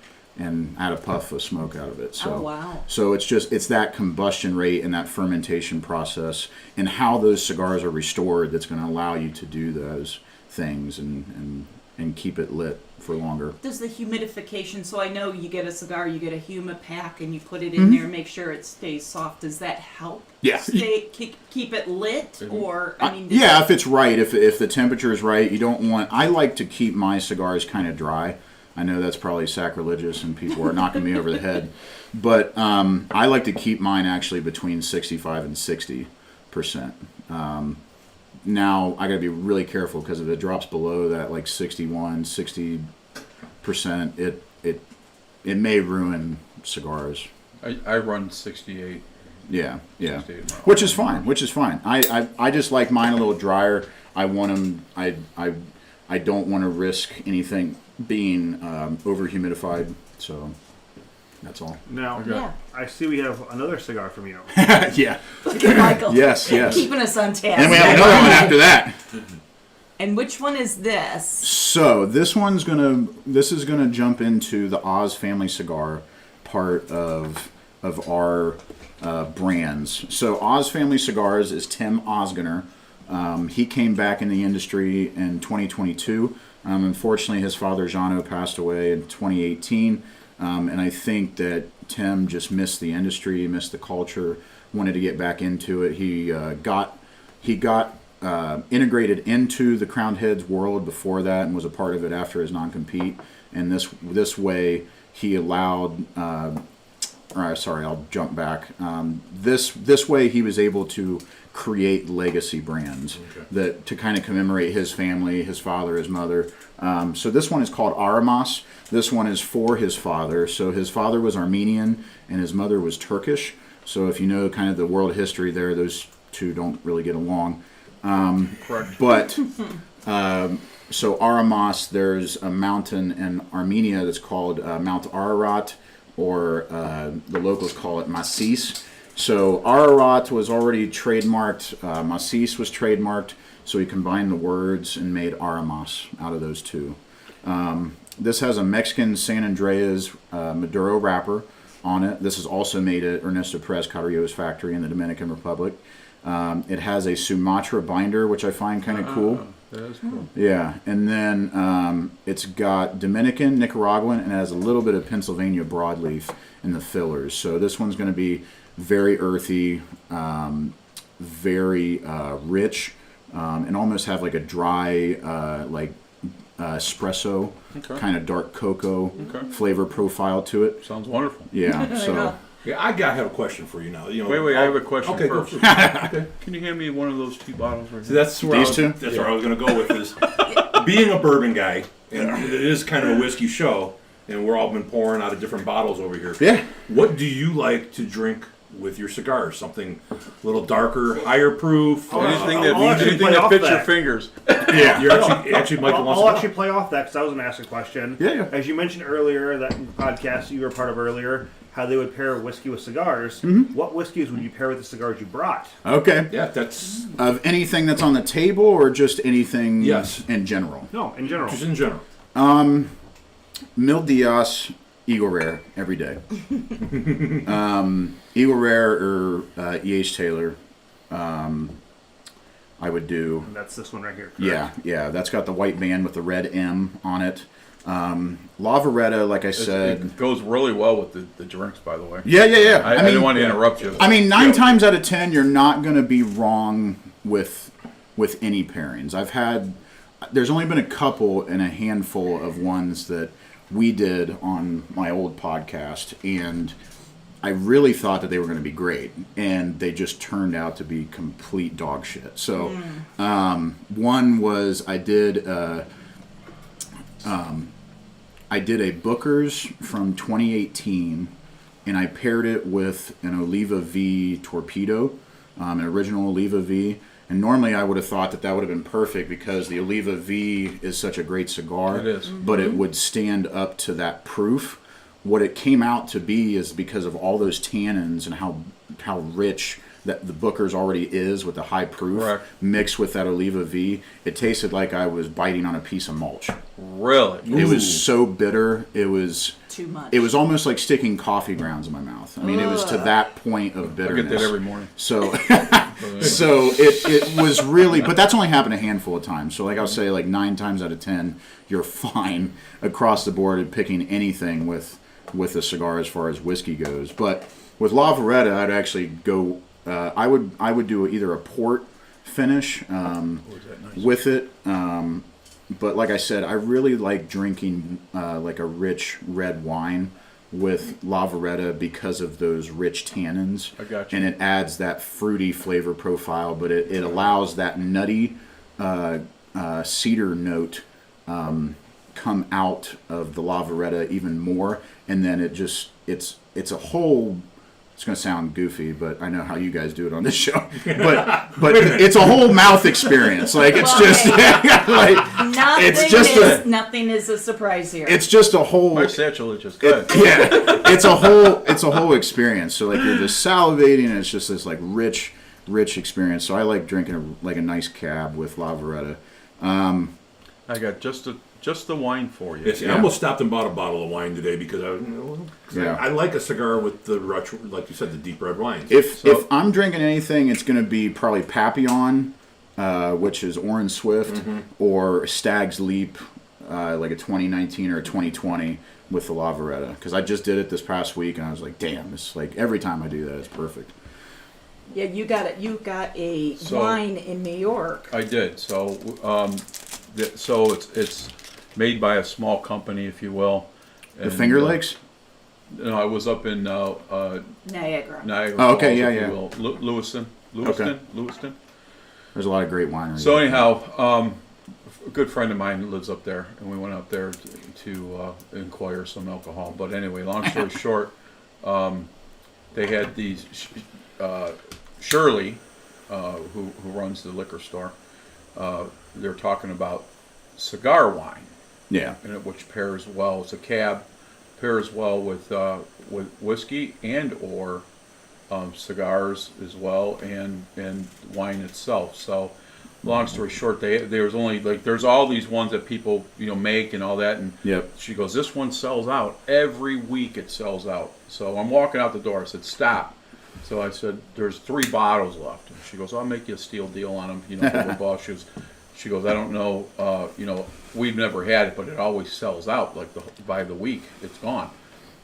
had a puff of smoke out of it. So, Oh, wow. So it's that combustion rate and that fermentation process and how those cigars are restored that's going to allow you to do those things and keep it lit for longer. Does the humidification, so I know you get a cigar, you get a humipack and you put it in there, make sure it stays soft. Does that help? Yeah. Keep it lit? Or, Yeah, if it's right, if the temperature is right, you don't want. I like to keep my cigars kind of dry. I know that's probably sacrilegious and people are knocking me over the head, but I like to keep mine actually between 65 and 60%. Now I got to be really careful because if it drops below that, like 61, 60%, it may ruin cigars. I run 68. Yeah, 68 which is fine. I just like mine a little drier. I want them. I don't want to risk anything being over humidified. So that's all. Now, Yeah. I see we have another cigar from you. Yeah. Look at Michael. Yes. Keeping us on task. And we have another one after that. And which one is this? So this is gonna jump into the Oz Family Cigar part of our brands. So Oz Family Cigars is Tim Osgener. He came back in the industry in 2022. Unfortunately, his father Jano passed away in 2018, and I think that Tim just missed the industry, missed the culture, wanted to get back into it. He got integrated into the Crowned Heads world before that, and was a part of it after his non-compete. And this way, he allowed. Sorry, I'll jump back. This way, he was able to create legacy brands that to kind of commemorate his family, his father, his mother. So this one is called Aramas. This one is for his father. So his father was Armenian and his mother was Turkish. So if you know kind of the world history there, those two don't really get along. Correct. But so Aramas, there's a mountain in Armenia that's called Mount Ararat, or the locals call it Masis. So Ararat was already trademarked, Masis was trademarked, so he combined the words and made Aramas out of those two. This has a Mexican San Andreas Maduro wrapper on it. This is also made at Ernesto Perez Carrillo's factory in the Dominican Republic. It has a Sumatra binder, which I find kind of cool. That is cool. Yeah, and then it's got Dominican, Nicaraguan, and it has a little bit of Pennsylvania broadleaf in the fillers. So this one's going to be very earthy, very rich, and almost have like a dry, espresso, Okay. kind of dark cocoa Okay. flavor profile to it. Sounds wonderful. Yeah, so Yeah, I have a question for you now. You know, Wait, I have a question okay, go first. for it. Okay. Can you hand me one of those 2 bottles right So here? that's where These I was, two? That's where I was going to go with this. Being a bourbon guy, and it is kind of a whiskey show, and we're all been pouring out of different bottles over here. yeah. What do you like to drink with your cigars? Something a little darker, higher proof? Anything I'll actually anything play that off fits your that. fingers. Yeah, you're actually Michael wants I'll to actually play off that because I was going to ask a question. Yeah. As you mentioned earlier, that podcast you were part of earlier, how they would pair whiskey with cigars. Mm-hmm. What whiskeys would you pair with the cigars you brought? Okay. Yeah, that's Of anything that's on the table, or just anything Yes. in general? No, in general. just in general. Mil Diaz, Eagle Rare every day. Eagle Rare or E.H. Taylor. I would do. And that's this one right here. Correct? Yeah. That's got the white band with the red M on it. Lavaretta, like I said. It goes really well with the drinks, by the way. Yeah. I didn't want to interrupt you. I mean, 9 times out of 10, you're not going to be wrong with any pairings. There's only been a couple and a handful of ones that we did on my old podcast, and I really thought that they were going to be great, and they just turned out to be complete dog shit. So, one was I did a Booker's from 2018, and I paired it with an Oliva V Torpedo, an original Oliva V. And normally I would have thought that would have been perfect because the Oliva V is such a great cigar. It is. But it would stand up to that proof. What it came out to be is because of all those tannins and how rich that the Booker's already is with the high proof, Correct. mixed with that Oliva V, it tasted like I was biting on a piece of mulch. Really? It was so bitter. It was Too much. It was almost like sticking coffee grounds in my mouth. I mean, it was to that point of I bitterness. get that every morning. So, so it was really, but that's only happened a handful of times. So, like I'll say, like 9 times out of 10, you're fine across the board at picking anything with a cigar as far as whiskey goes. But with Lavaretta, I'd actually go. I would do either a port finish with it. But like I said, I really like drinking like a rich red wine with Lavaretta because of those rich tannins. I got you. And it adds that fruity flavor profile, but it allows that nutty cedar note come out of the Lavaretta even more. And then it's a whole... It's going to sound goofy, but I know how you guys do it on this show. But it's a whole mouth experience. Like it's just like Nothing is a surprise here. it's just a whole My satchel is just good. it's a whole experience. So like you're just salivating, and it's just this like rich experience. So I like drinking a nice cab with Lavaretta. I got just the wine for you. Yes, I almost stopped and bought a bottle of wine today because I like a cigar with the retro, like you said, the deep red wines. If I'm drinking anything, it's going to be probably Papillon, which is Orange Swift, or Stag's Leap, like a 2019 or a 2020 with the Lavaretta. Because I just did it this past week, and I was like, damn, it's like every time I do that, it's perfect. Yeah, you got it. You got a wine in New York. I did. So it's made by a small company, if you will. The Finger Lakes? No, I was up in Niagara. Niagara Oh, okay, Falls, yeah. if you will. Lewiston. There's a lot of great wineries. So anyhow, a good friend of mine lives up there, and we went up there to inquire some alcohol. But anyway, long story short, they had these Shirley, who runs the liquor store. They're talking about cigar wine. Yeah. Which pairs well. It's a cab, pairs well with whiskey and or cigars as well, and wine itself. So, long story short, there's only there's all these ones that people make and all that, and Yep. she goes, this one sells out every week. It sells out. So I'm walking out the door. I said, stop. So I said, there's 3 bottles left. And she goes, I'll make you a steal deal on them. For the boss. She goes, She goes, I don't know, we've never had it, but it always sells out. Like by the week, it's gone.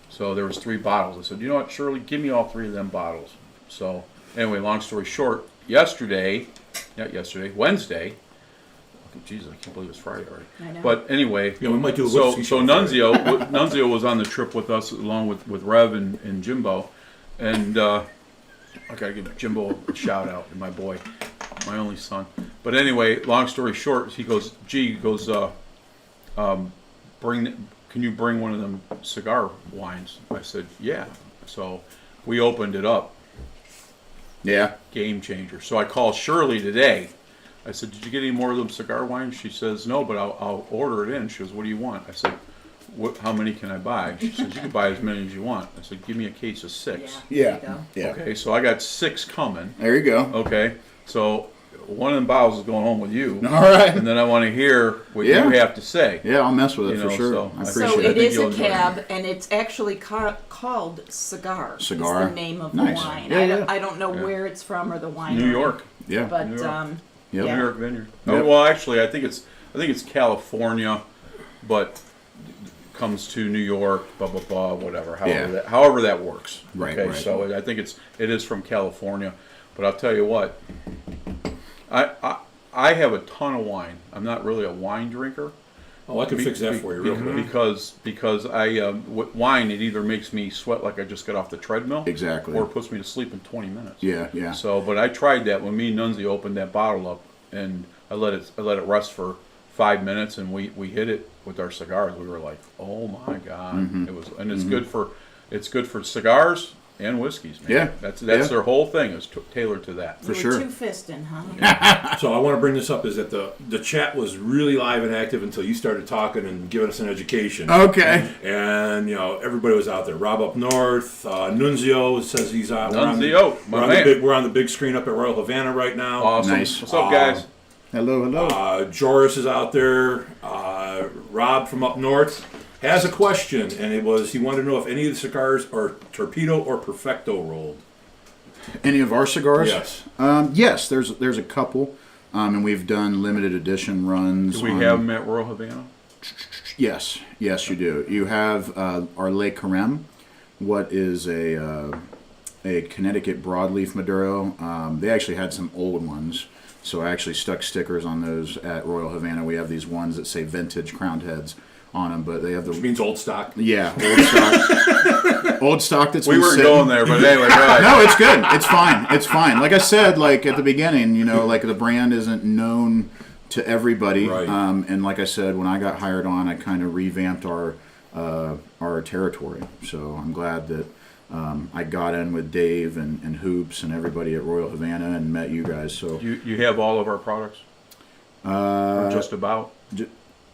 So there was 3 bottles. I said, you know what, Shirley, give me all 3 of them bottles. So anyway, long story short, Wednesday. Jesus, I can't believe it's Friday already. I know. But anyway, Yeah, we might do a so whiskey show Nunzio was on the trip with us along with Rev and Jimbo, and I gotta give Jimbo a shout out, and my boy, my only son. But anyway, long story short, he goes, can you bring one of them cigar wines? I said, yeah. So we opened it up. Yeah. Game changer. So I called Shirley today. I said, did you get any more of them cigar wines? She says, no, but I'll order it in. She goes, what do you want? I said, how many can I buy? She says, you can buy as many as you want. I said, give me a case of 6. Yeah. There you go. Yeah. Okay, so I got 6 coming. There you go. Okay, so one of them bottles is going home with you. All right. And then I want to hear what Yeah. you have to say. Yeah, I'll mess with it You for know, sure. so I I appreciate So it. it I think is you'll a enjoy it. cab, and it's actually called Cigar. Cigar. Is the name of Nice. the wine. Yeah, I don't know Yeah. where it's from or the wine. New York. Yeah. But New York. Yep. yeah. New York Vineyard. Yep. Oh, well, actually, I think it's California, but comes to New York, blah blah blah, whatever. However that works. Right, Okay. right. So I think it is from California, but I'll tell you what. I have a ton of wine. I'm not really a wine drinker. Oh, I can fix that for you real quick. Because with wine, it either makes me sweat like I just got off the treadmill, Exactly. or it puts me to sleep in 20 minutes. Yeah. Yeah. So, but I tried that when me and Nunzi opened that bottle up, and I let it rest for 5 minutes, and we hit it with our cigars. We were like, oh my god, Mm-hmm. it was, and it's good for cigars and whiskeys, man. Yeah. That's Yeah. their whole thing is tailored to that. For You sure. were two-fisting, huh? So I want to bring this up is that the chat was really live and active until you started talking and giving us an education. Okay. And everybody was out there. Rob up north, Nunzio says he's out. Nunzio, my man. We're on the big screen up at Royal Havana right now. Awesome. Nice. What's up, guys? Hello. Hello. Joris is out there. Rob from up north has a question, and he wanted to know if any of the cigars are Torpedo or Perfecto rolled. Any of our cigars? Yes. Yes. There's a couple, and we've done limited edition runs. Do we on- have them at Royal Havana? Yes, you do. You have our Le Carême, what is a Connecticut broadleaf Maduro. They actually had some old ones, so I actually stuck stickers on those at Royal Havana. We have these ones that say vintage crowned heads on them, but they have Which the means old stock. old stock, old stock that's We been weren't sitting. going there, but anyway, go ahead. No, it's good. It's fine. It's fine. Like I said, like at the beginning, like the brand isn't known to everybody. Right. And like I said, when I got hired on, I kind of revamped our territory. So I'm glad that I got in with Dave and Hoops and everybody at Royal Havana and met you guys. So You have all of our products? Or just about?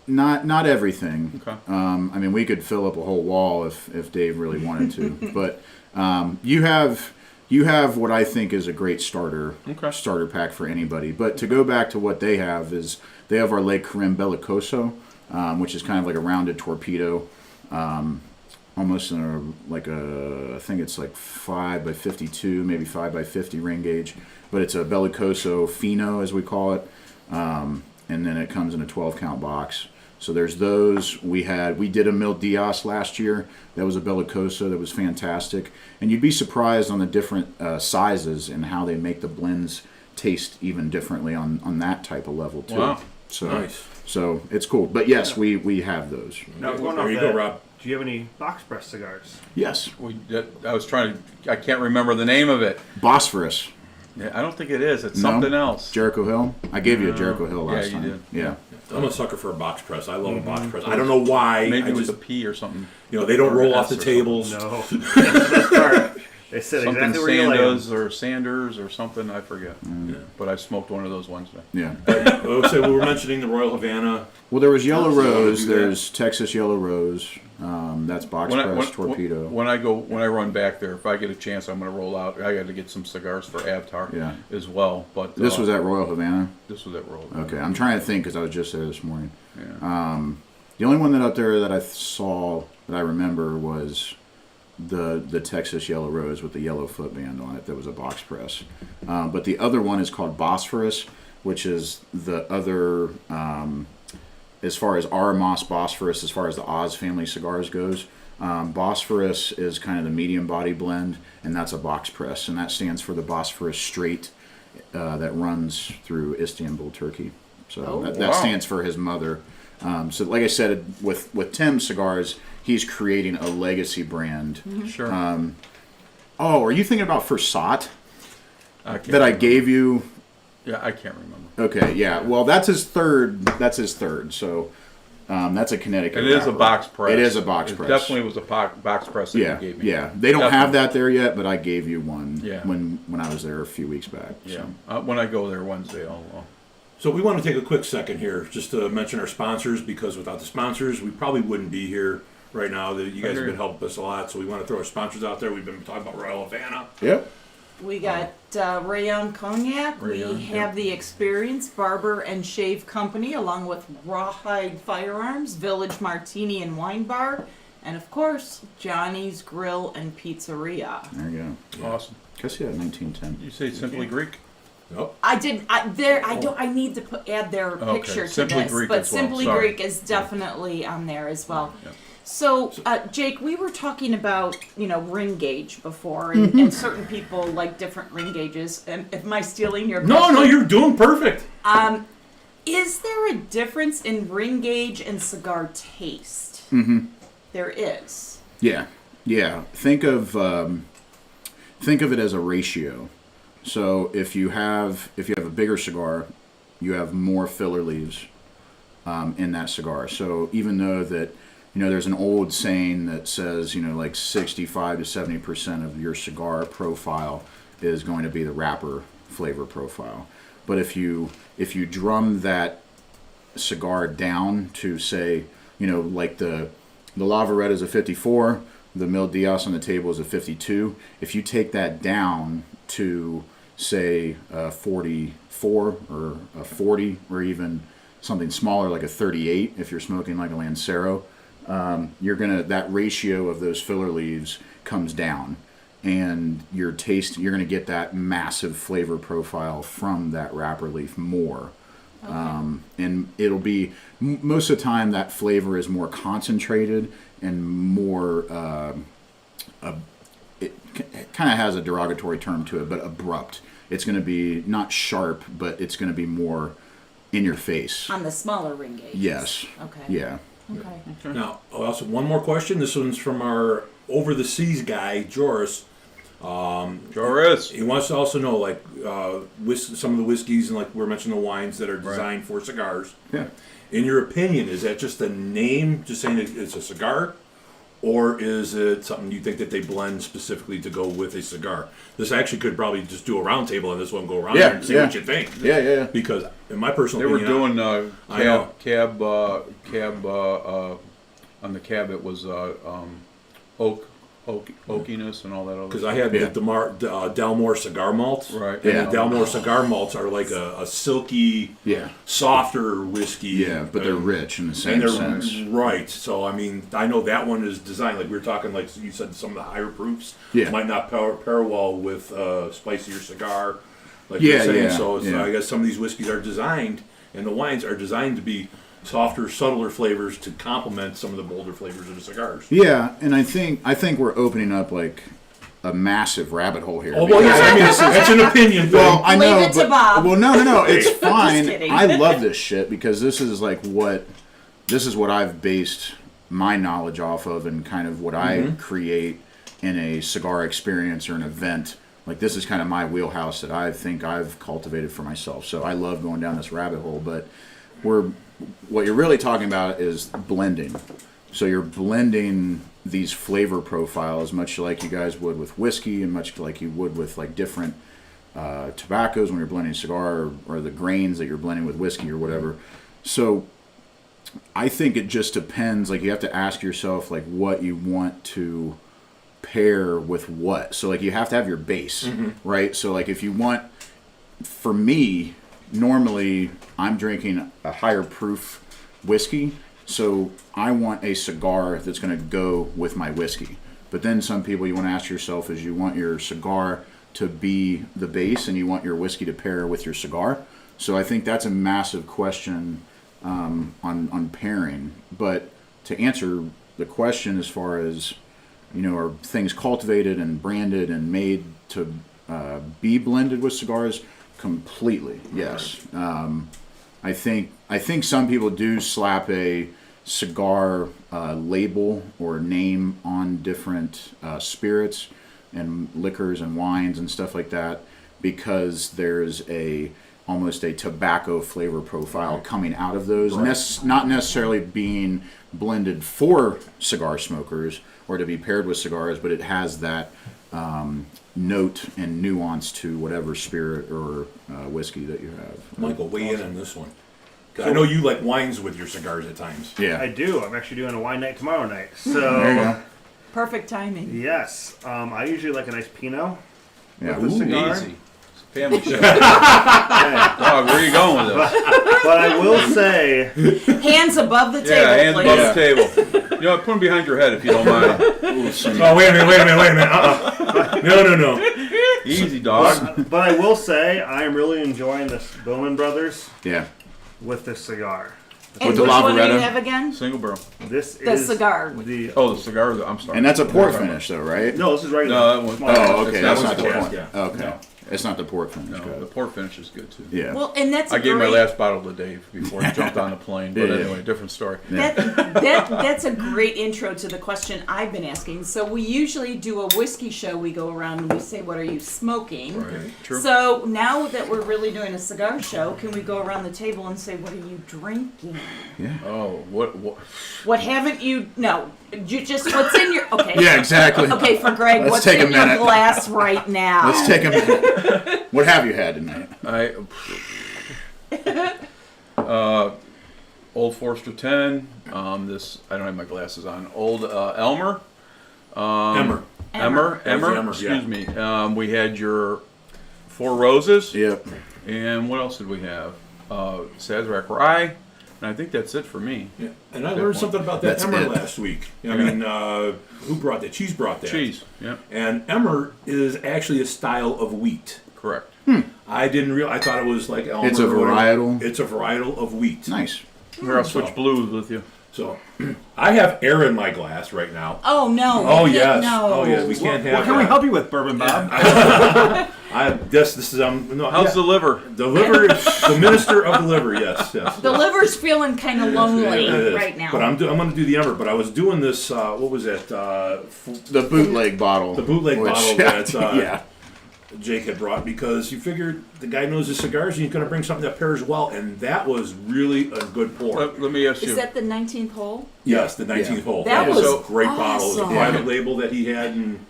not everything. Okay. I mean, we could fill up a whole wall if Dave really wanted to. But you have what I think is a great starter pack for anybody. But to go back to what they have is they have our Le Carême Bellicoso, which is kind of like a rounded torpedo, almost in I think it's like 5x52, maybe 5x50 ring gauge. But it's a Bellicoso Fino, as we call it, and then it comes in a 12 count box. So there's those. We did a Mil Diaz last year. That was a Bellicoso that was fantastic. And you'd be surprised on the different sizes and how they make the blends taste even differently on that type of level too. Wow. So Nice. So it's cool. But yes, we have those. Now, going There off you that, go, Rob. do you have any box press cigars? Yes. I can't remember the name of it. Bosphorus. Yeah, I don't think it is. It's No? something else. Jericho Hill. I gave you a Jericho Hill last Yeah, you time. did. Yeah. I'm a sucker for a box press. I love a box press. I don't know why. Maybe I with just, a P or something. they don't roll off the S or tables. No. That's the best part. They said Something exactly where you lay 'em. Sanders or something. I forget. Yeah. But I smoked one of those Wednesday. Yeah. So we were mentioning the Royal Havana. Well, there was Yellow So you wanna Rose. do that? There's Texas Yellow Rose. That's box press torpedo. When I run back there, if I get a chance, I'm going to roll out. I got to get some cigars for Avatar Yeah. as well. But This was at Royal Havana. this was at Roll. Okay, I'm trying to think because I was just there this morning. Yeah. The only one that up there that I saw that I remember was the Texas Yellow Rose with the yellow footband on it. That was a box press. But the other one is called Bosphorus, which is the other, as far as our Moss Bosphorus, as far as the Oz family cigars goes. Bosphorus is kind of the medium body blend, and that's a box press, and that stands for the Bosphorus Straight that runs through Istanbul, Turkey. So that stands for his mother. So like I said, with Tim's cigars, he's creating a legacy brand. Sure. Are you thinking about Versat I can't that I gave you? Yeah, I can't remember. Okay, yeah. Well, that's his third. So that's a Connecticut. It is a wrapper. box press. It is a box It press. definitely was a box press that Yeah, you gave me. yeah. They don't have that there yet, but I gave you one Yeah. when I was there a few weeks back. Yeah. So. When I go there Wednesday, I'll So we want to take a quick second here just to mention our sponsors, because without the sponsors, we probably wouldn't be here right now. You guys have been helping us a lot, so we want to throw our sponsors out there. We've been talking about Royal Havana. Yep. We got Rayon Cognac. Rayon, We have the Experience Barber and Shave Company, along with Rawhide Firearms, Village Martini and Wine Bar, and of course Johnny's Grill and Pizzeria. There you go. Awesome. Guess you had 1910. You say Simply Greek? Nope. I did. I need to add their Okay, picture to Simply this, Greek but as well, Simply sorry. Greek is definitely on there as well. Yeah. So, Jake, we were talking about, ring gauge before, and certain people like different ring gauges. Am I stealing your No, question? you're doing perfect. Is there a difference in ring gauge and cigar taste? Mm-hmm. There is. Yeah. Think of it as a ratio. So if you have a bigger cigar, you have more filler leaves in that cigar. So even though that there's an old saying that says like 65 to 70% of your cigar profile is going to be the wrapper flavor profile. But if you drum that cigar down to say like the Lavaretta is a 54, the Mil Diaz on the table is a 52. If you take that down to say a 44 or a 40 or even something smaller like a 38, if you're smoking like a Lancero, that ratio of those filler leaves comes down, and you're gonna get that massive flavor profile from that wrapper leaf more. Okay. And it'll be most of the time that flavor is more concentrated and more it kind of has a derogatory term to it, but abrupt. It's going to be not sharp, but it's going to be more in your face. On the smaller ring gauge. Yes. Okay. Yeah. Okay. Now, also one more question. This one's from our over the seas guy, Joris. Joris. He wants to also know, like, some of the whiskeys and, like we were mentioning, the wines that are designed for cigars. Yeah. In your opinion, is that just a name, just saying it's a cigar? Or is it something you think that they blend specifically to go with a cigar? This actually could probably just do a round table on this one, go around there and see what you think. Yeah. Because, in my personal They were opinion, doing I know. cab on the cab. It was oakiness and all that other. because I had the Delmore cigar malts. Right. And Yeah. the Delmore cigar malts are like a silky, Yeah. softer whiskey. Yeah, but they're rich in the And same they're sense. right. So, I mean, I know that one is designed, like we were talking, like you said, some of the higher proofs Yeah. might not pair well with spicier cigar. Like Yeah, you're saying. yeah, So it's, yeah. I guess some of these whiskeys are designed, and the wines are designed to be softer, subtler flavors to complement some of the bolder flavors of the cigars. Yeah, and I think we're opening up like a massive rabbit hole here. Oh, well, because- yeah, I mean, that's an opinion thing. Well, I Leave know, it to but, Bob. well, no, it's fine. kidding. I love this shit because this is what I've based my knowledge off of, and kind of what I create in a cigar experience or an event. Like, this is kind of my wheelhouse that I think I've cultivated for myself. So I love going down this rabbit hole. But what you're really talking about is blending. So you're blending these flavor profiles, much like you guys would with whiskey, and much like you would with like different tobaccos when you're blending cigar, or the grains that you're blending with whiskey or whatever. So I think it just depends. Like, you have to ask yourself like what you want to pair with what. So like you have to have your base, right? So like if you want, for me, normally I'm drinking a higher proof whiskey, so I want a cigar that's going to go with my whiskey. But then some people, you want to ask yourself, is you want your cigar to be the base and you want your whiskey to pair with your cigar. So I think that's a massive question on pairing. But to answer the question as far as, are things cultivated and branded and made to be blended with cigars? Completely, yes. I think some people do slap a cigar label or name on different spirits and liquors and wines and stuff like that because there's almost a tobacco flavor profile coming out of those, not necessarily being blended for cigar smokers or to be paired with cigars, but it has that note and nuance to whatever spirit or whiskey that you have. Michael, weigh in on this one. 'Cause I know you like wines with your cigars at times. Yeah. I do. I'm actually doing a wine night tomorrow night. There you So, go. Perfect timing. yes, I usually like a nice Pinot Yeah. with a cigar. Easy. It's a family show. Dog, where are you going with this? But I will say, Hands above the table, Yeah, hands please. above the table. Put them behind your head if you don't mind. Oh, wait a minute. No. Easy, dog. but I will say, I am really enjoying this Bowman Brothers Yeah. with this cigar. And With the which one do you Lavaretto? have again? Single barrel. This The is cigar. The Oh, the cigar. I'm sorry. And that's a port finish, though, right? no, this is regular. No, that one- Small Oh, batch. okay. That's That's not the the port. port. Yeah. Okay. No. It's not the port finish. No, Got the it. port finish is good too. Yeah. Well, and that's I a gave my great, last bottle to Dave before he jumped on the plane. But Yeah. anyway, different story. that's a great intro to the question I've been asking. So we usually do a whiskey show. We go around and we say, "What are you smoking?" Right. True. So now that we're really doing a cigar show, can we go around the table and say, "What are you drinking? Oh, what? What haven't you? No, you just what's in your okay." Yeah, exactly. Okay, for Greg, Let's what's take in a your minute. glass right now? Let's take a minute. What have you had tonight? Old Forester 10. This I don't have my glasses on. Old Elmer. Emmer. Emmer. Emmer, Excuse yeah. me. We had your Four Roses. Yep. And what else did we have? Sazerac Rye. And I think that's it for me. Yeah. And I learned something about that That's Emmer it. last week. I mean, who brought that? Cheese brought that. Cheese. Yep. And Emmer is actually a style of wheat. Correct. I didn't realize. I thought it was like Elmer. It's a or whatever. varietal? It's a varietal of wheat. Nice. Here, I'll switch blues with you. So, I have air in my glass right now. Oh no! Oh we can't- yes. No. Oh yes. We can't have. What can we that. help you with, Bourbon Bob? This is no. How's yeah. the liver? The liver, the minister of the liver, yes. The liver's feeling kind of lonely It is. right now. But I'm going to do the Emmer. But I was doing this, what was it? The bootleg bottle. The bootleg which- bottle that yeah. Jake had brought because you figured the guy knows his cigars and he's going to bring something that pairs well. And that was really a good pour. Let me ask you. Is that the 19th hole? Yes, the 19th Yeah. hole. That was was a great bottle. It was a awesome. private label that he had. And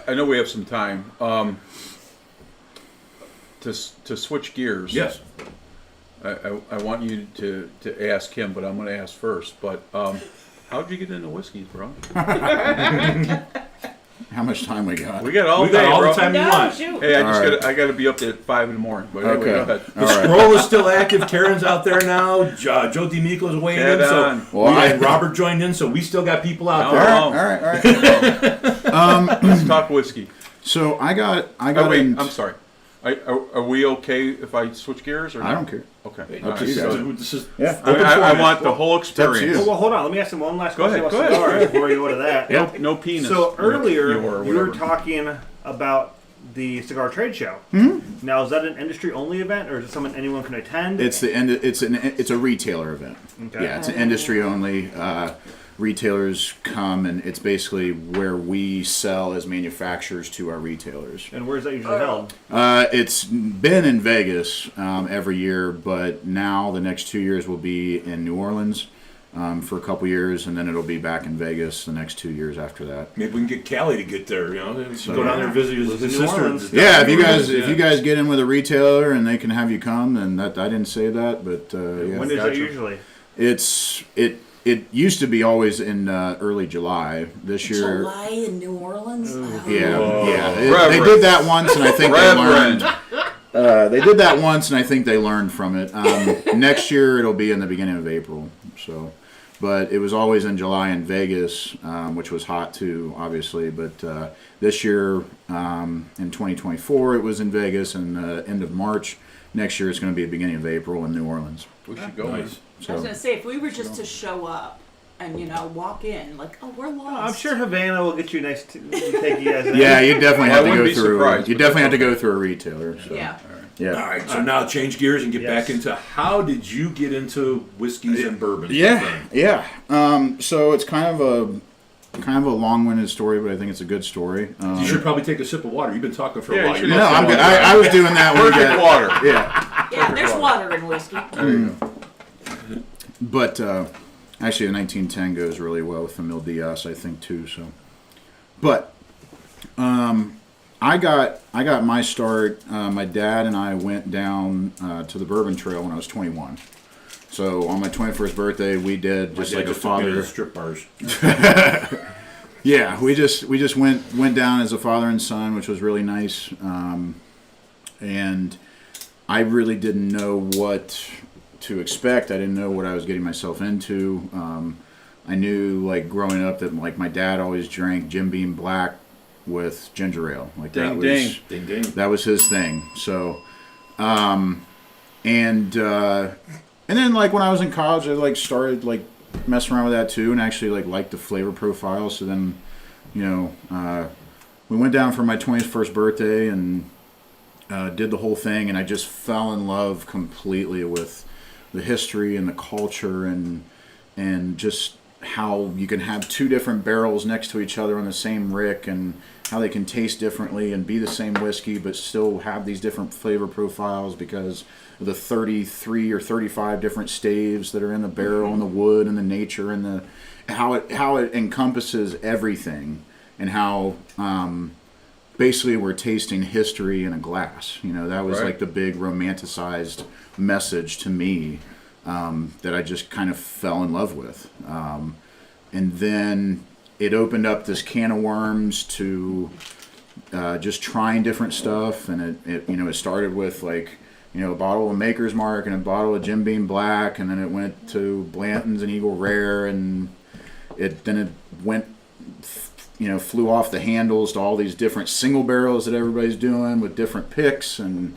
I know we have some time. To switch gears. yes. I want you to ask him, but I'm going to ask first. But how'd you get into whiskeys, bro? How much time we got? We got all We day, got all bro. the time you No, want. shoot. Hey, All right. I got to be up at 5 in the morning. But anyway, go Okay. ahead. All The right. scroll is still active. Karen's out there now. Joe DeMico is weighing Head in. So on. Well, and Robert joined in. So we still got people out No. there. All right. All right. Let's talk whiskey. So I got Oh, wait, in. I'm sorry. Are we okay if I switch gears? Or I no? don't care. Okay. Hey, All right, you so- guys. This is Yeah. I, open I format. want the whole up to you. experience. Well, hold on. Let me ask him one last Go question ahead, about go ahead. cigars before you go to that. No penis. So earlier, or you were whatever. talking about the cigar trade show. Now, is that an industry-only event, or is it something anyone can attend? It's the end. It's a retailer event. Okay. Yeah, it's an industry only. Retailers come, and it's basically where we sell as manufacturers to our retailers. And where's that usually held? It's been in Vegas every year, but now the next 2 years will be in New Orleans for a couple years, and then it'll be back in Vegas the next 2 years after that. Maybe we can get Callie to get there. You know, go down there and visit his New sister. Orleans. Yeah, if you New guys Orleans, if you guys get in with a retailer and they can have you come, then that I didn't say that, but yeah. When is that Gotcha. usually? It used to be always in early July. This year, July in New Orleans. Oh. yeah. They Reverend. did that once, and I think they Reverend. learned. They did that once, and I think they learned from it. Next year, it'll be in the beginning of April. So, but it was always in July in Vegas, which was hot too, obviously. But this year, in 2024, it was in Vegas in the end of March. next year it's going to be the beginning of April in New Orleans. We should go. Nice. I was So gonna say, if we were just to show up and walk in like, oh, we're lost. I'm sure Havana will get you nice to take you guys in. yeah, you definitely Well, I have to wouldn't go be through. surprised, You but definitely have that's to go through a retailer. So. Yeah. Yeah. All right, so now change gears and get Yes. back into how did you get into whiskeys and bourbons? Yeah. So it's kind of a long-winded story, but I think it's a good story. You should probably take a sip of water. You've been talking for Yeah, a you while. should No, I'm good. I was doing that when we Perfect got water. Yeah. Yeah, there's water in whiskey. There you go. But actually, the 1910 goes really well with the Mil Diaz, I think, too. So, but I got my start. My dad and I went down to the Bourbon Trail when I was 21. So on my 21st birthday, we did just like a father. Strip bars. Yeah, we just went down as a father and son, which was really nice. And I really didn't know what to expect. I didn't know what I was getting myself into. I knew, like, growing up that, like, my dad always drank Jim Beam Black with ginger ale. Like, that Ding, was ding. Ding ding. that was his thing. So, and then, like, when I was in college, I, like, started, like, messing around with that too, and actually, like, liked the flavor profile. So then, we went down for my 21st birthday and did the whole thing, and I just fell in love completely with the history and the culture and just how you can have two different barrels next to each other on the same rick, and how they can taste differently and be the same whiskey but still have these different flavor profiles because of the 33 or 35 different staves that are in the barrel and the wood and the nature and the how it encompasses everything, and how basically we're tasting history in a glass. That was Right. like the big romanticized message to me that I just kind of fell in love with. And then it opened up this can of worms to just trying different stuff. And it started with, like, a bottle of Maker's Mark and a bottle of Jim Beam Black, and then it went to Blanton's and Eagle Rare, and then it went, flew off the handles to all these different single barrels that everybody's doing with different picks, and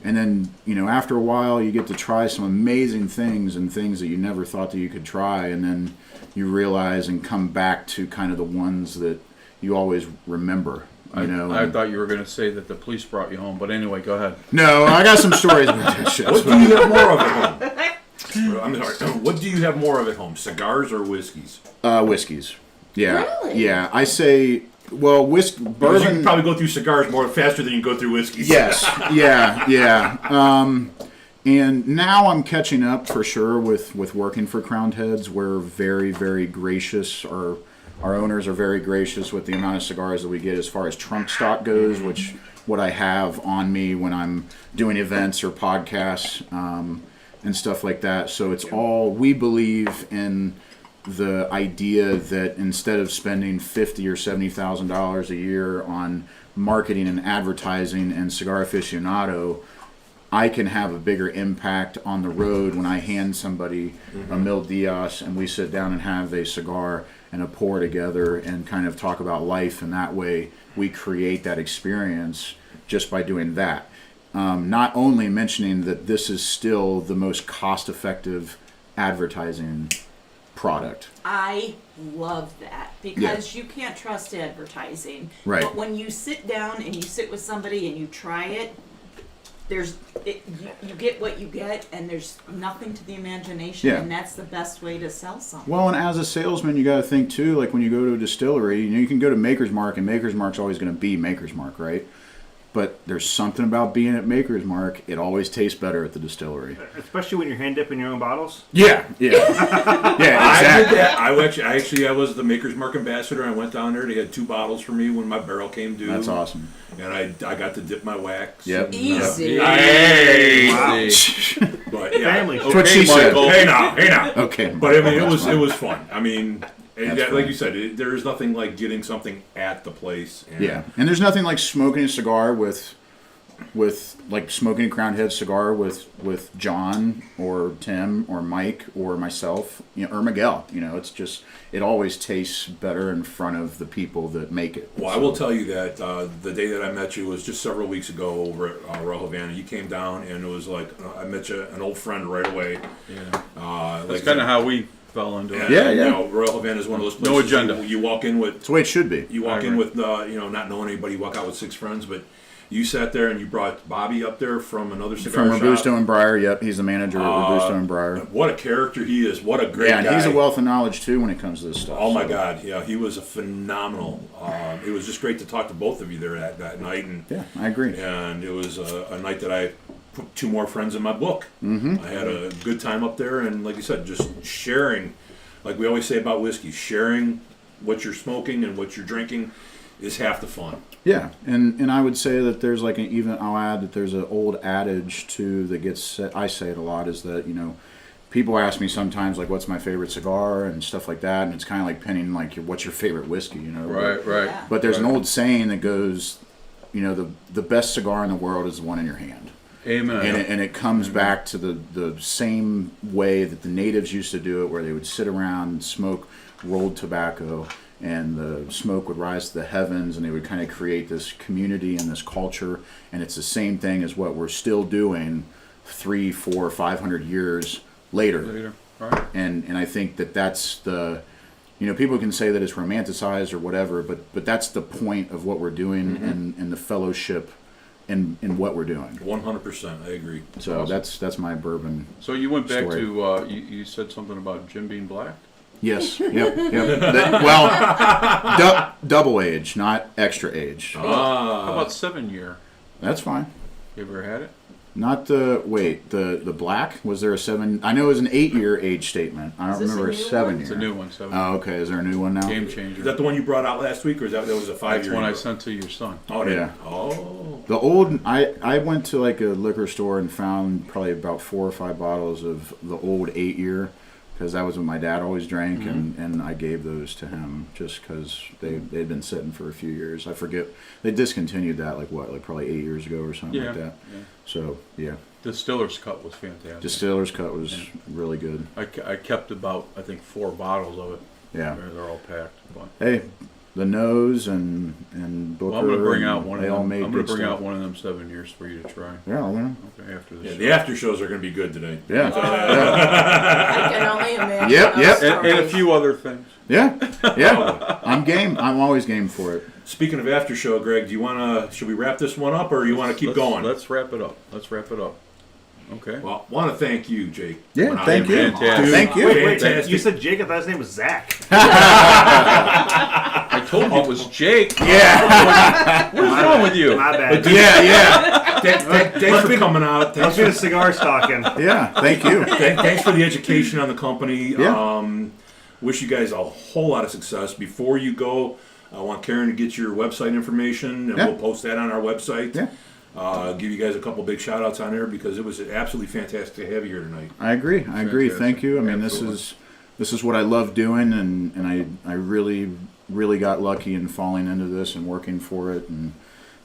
then, after a while you get to try some amazing things and things that you never thought that you could try, and then you realize and come back to kind of the ones that you always remember. I thought you were going to say that the police brought you home, but anyway, go ahead. No, I got some stories about that shit. What do you have more of at home? I'm sorry. What do you have more of at home? Cigars or whiskeys? Whiskeys. Yeah. Really? Yeah. I say, well, Because you bourbon. can probably go through cigars more faster than you go through whiskeys. Yes. Yeah. And now I'm catching up for sure with working for Crowned Heads. We're very, very gracious. Our owners are very gracious with the amount of cigars that we get as far as trunk stock goes, which what I have on me when I'm doing events or podcasts and stuff like that. So it's all, we believe in the idea that instead of spending $50,000 or $70,000 a year on marketing and advertising and Cigar Aficionado, I can have a bigger impact on the road when I hand somebody a Mil Diaz and we sit down and have a cigar and a pour together and kind of talk about life, and that way we create that experience just by doing that. Not only mentioning that this is still the most cost-effective advertising product. I love that because you can't trust advertising. Right. But when you sit down and you sit with somebody and you try it, you get what you get, and there's nothing to the imagination, Yeah. and that's the best way to sell something. Well, and as a salesman, you got to think too. Like when you go to a distillery, you can go to Maker's Mark, and Maker's Mark's always going to be Maker's Mark, right? But there's something about being at Maker's Mark. It always tastes better at the distillery. Especially when you're hand dipping your own bottles. Yeah. Yeah, I did exactly. that. I was the Maker's Mark ambassador. I went down there. They had 2 bottles for me when my barrel came due. That's awesome. And I got to dip my wax. Yep. And, Easy. Hey! Wow. But yeah. Family. That's what she said. Michael. Hey now. Okay. But I mean, That's fine. it was fun. I mean, That's like fun. you said, there is nothing like getting something at the place. And Yeah, and there's nothing like smoking a cigar with with like smoking a Crown Head cigar with John or Tim or Mike or myself, or Miguel. It's just, it always tastes better in front of the people that make it. Well, I will tell you that the day that I met you was just several weeks ago over at Royal Havana. You came down, and it was like I met you, an old friend right away. Yeah. That's kind of how we fell into it. Yeah. Royal Havana is one of those places. No agenda. You walk in with. It's the way it should be. You walk in with not knowing anybody. You walk out with 6 friends, but you sat there and you brought Bobby up there from another cigar From shop. Robusto and Briar. Yep, he's the manager at Robusto and Briar. What a character he is! What a great guy! And he's a wealth of knowledge too when it comes to this stuff. Oh my God! Yeah, he was a phenomenal. It was just great to talk to both of you there that night, and Yeah, I agree. and it was a night that I put 2 more friends in my book. Mm-hmm. I had a good time up there, and like you said, just sharing, like we always say about whiskey, sharing what you're smoking and what you're drinking is half the fun. Yeah, and I would say that there's like I'll add that there's an old adage too that gets said, I say it a lot, is that, people ask me sometimes like what's my favorite cigar and stuff like that, and it's kind of like pinning like what's your favorite whiskey, Right. Yeah. But there's an old saying that goes, the best cigar in the world is the one in your hand. Amen. And it comes back to the same way that the natives used to do it, where they would sit around and smoke rolled tobacco, and the smoke would rise to the heavens, and they would kind of create this community and this culture. And it's the same thing as what we're still doing 300, 400, 500 years later. Right. And I think that's the, people can say that it's romanticized or whatever, but that's the point of what we're doing, and the fellowship in what we're doing. 100%, I agree. So Awesome. that's my bourbon. So you went back Story. to you said something about Jim being black. Yes. Yep. Double age, not extra age. How about 7 year? That's fine. You ever had it? Not the black. Was there a 7? I know it was an 8-year age statement. I don't Is this remember a a new 7 one? year. It's a new one. 7 Oh, okay. Is there a new one now? Game changer. Is that the one you brought out last week, or that was a 5-year? That's one I sent to your son. Oh, Yeah. Oh. The old, I went to like a liquor store and found probably about 4 or 5 bottles of the old 8-year, because that was what my dad always drank, and I gave those to him just because they'd been sitting for a few years. I forget, they discontinued that like probably 8 years ago or something like that. Yeah. So yeah, Distiller's Cut was fantastic. Distiller's Cut was really good. I kept about, I think, 4 bottles of it. Yeah. They're all packed. But. Hey, the Nose and Booker. Well, I'm gonna bring out one of they them. all made I'm gonna good bring stuff. out one of them 7 years for you to try. Yeah, well, Okay, after the Yeah, show. the after shows are going to be good today. yeah, I can only imagine. Yep, those yep. And a stories. few other things. yeah. I'm game. I'm always game for it. Speaking of after show, Greg, do you want to? Should we wrap this one up, or you want to keep going? Let's wrap it up. Okay. Well, want to thank you, Jake. Yeah, Went out thank there, you. man. Fantastic. Thank you. Wait, Fantastic. you said Jake. I thought his name was Zach. I told you it was Jake. Yeah, What's wrong with you? My bad. yeah. Thanks for coming out. Must be the cigars talking. Yeah, thank you. Thanks for the education on the company. Yeah. Wish you guys a whole lot of success. Before you go, I want Karen to get your website information, and Yeah. we'll post that on our website. Yeah. Give you guys a couple big shout outs on there, because it was absolutely fantastic to have you here tonight. I agree. Fantastic. Thank you. I mean, Absolutely. this is what I love doing, and I really got lucky in falling into this and working for it, and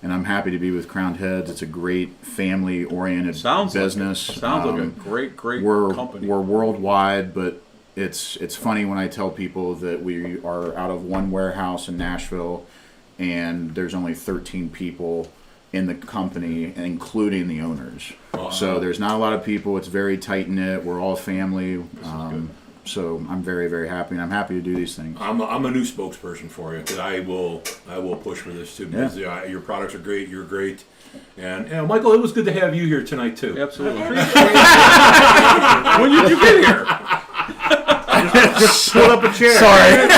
I'm happy to be with Crowned Heads. It's a great family oriented business. Sounds like a great we're company. We're worldwide, but it's funny when I tell people that we are out of one warehouse in Nashville, and there's only 13 people in the company, including the owners. So there's not a lot of people. It's very tight knit. We're all family. So I'm very, very happy, and I'm happy to do these things. I'm a new spokesperson for you, because I will push for this too, because your products are great. You're great, and Michael, it was good to have you here tonight too. Absolutely. When did you get here? Just pull up a chair. Sorry.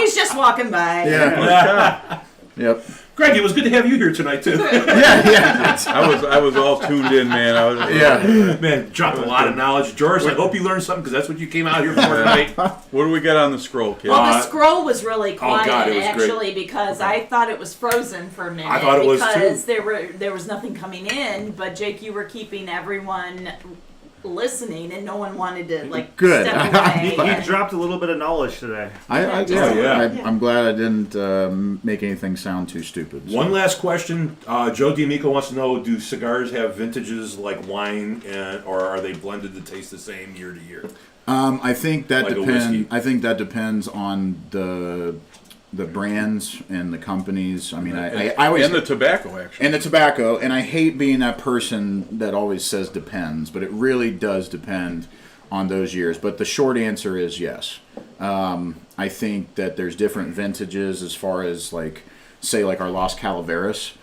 He's just walking by. Yeah. Yep. Greg, it was good to have you here tonight too. Yeah. I was all tuned in, man. Yeah. Man, dropped a lot of knowledge. George, I hope you learned something, because that's what you came out here for tonight. What do we got on the scroll, kid? Well, the scroll was really quiet God, it was great. actually, because I thought it was frozen for a minute. I thought it was, because too. there was nothing coming in. But Jake, you were keeping everyone listening, and no one wanted to like Good. step away. You dropped a little bit of knowledge today. I'm glad I didn't make anything sound too stupid. So. One last question. Joe D'Amico wants to know, do cigars have vintages like wine, or are they blended to taste the same year to year? I think that Like a whiskey. depends. I think that depends on the brands and the companies. I mean, I always And the tobacco, actually. and the tobacco. And I hate being that person that always says depends, but it really does depend on those years. But the short answer is yes. I think that there's different vintages as far as like, say, like our Las Calaveras.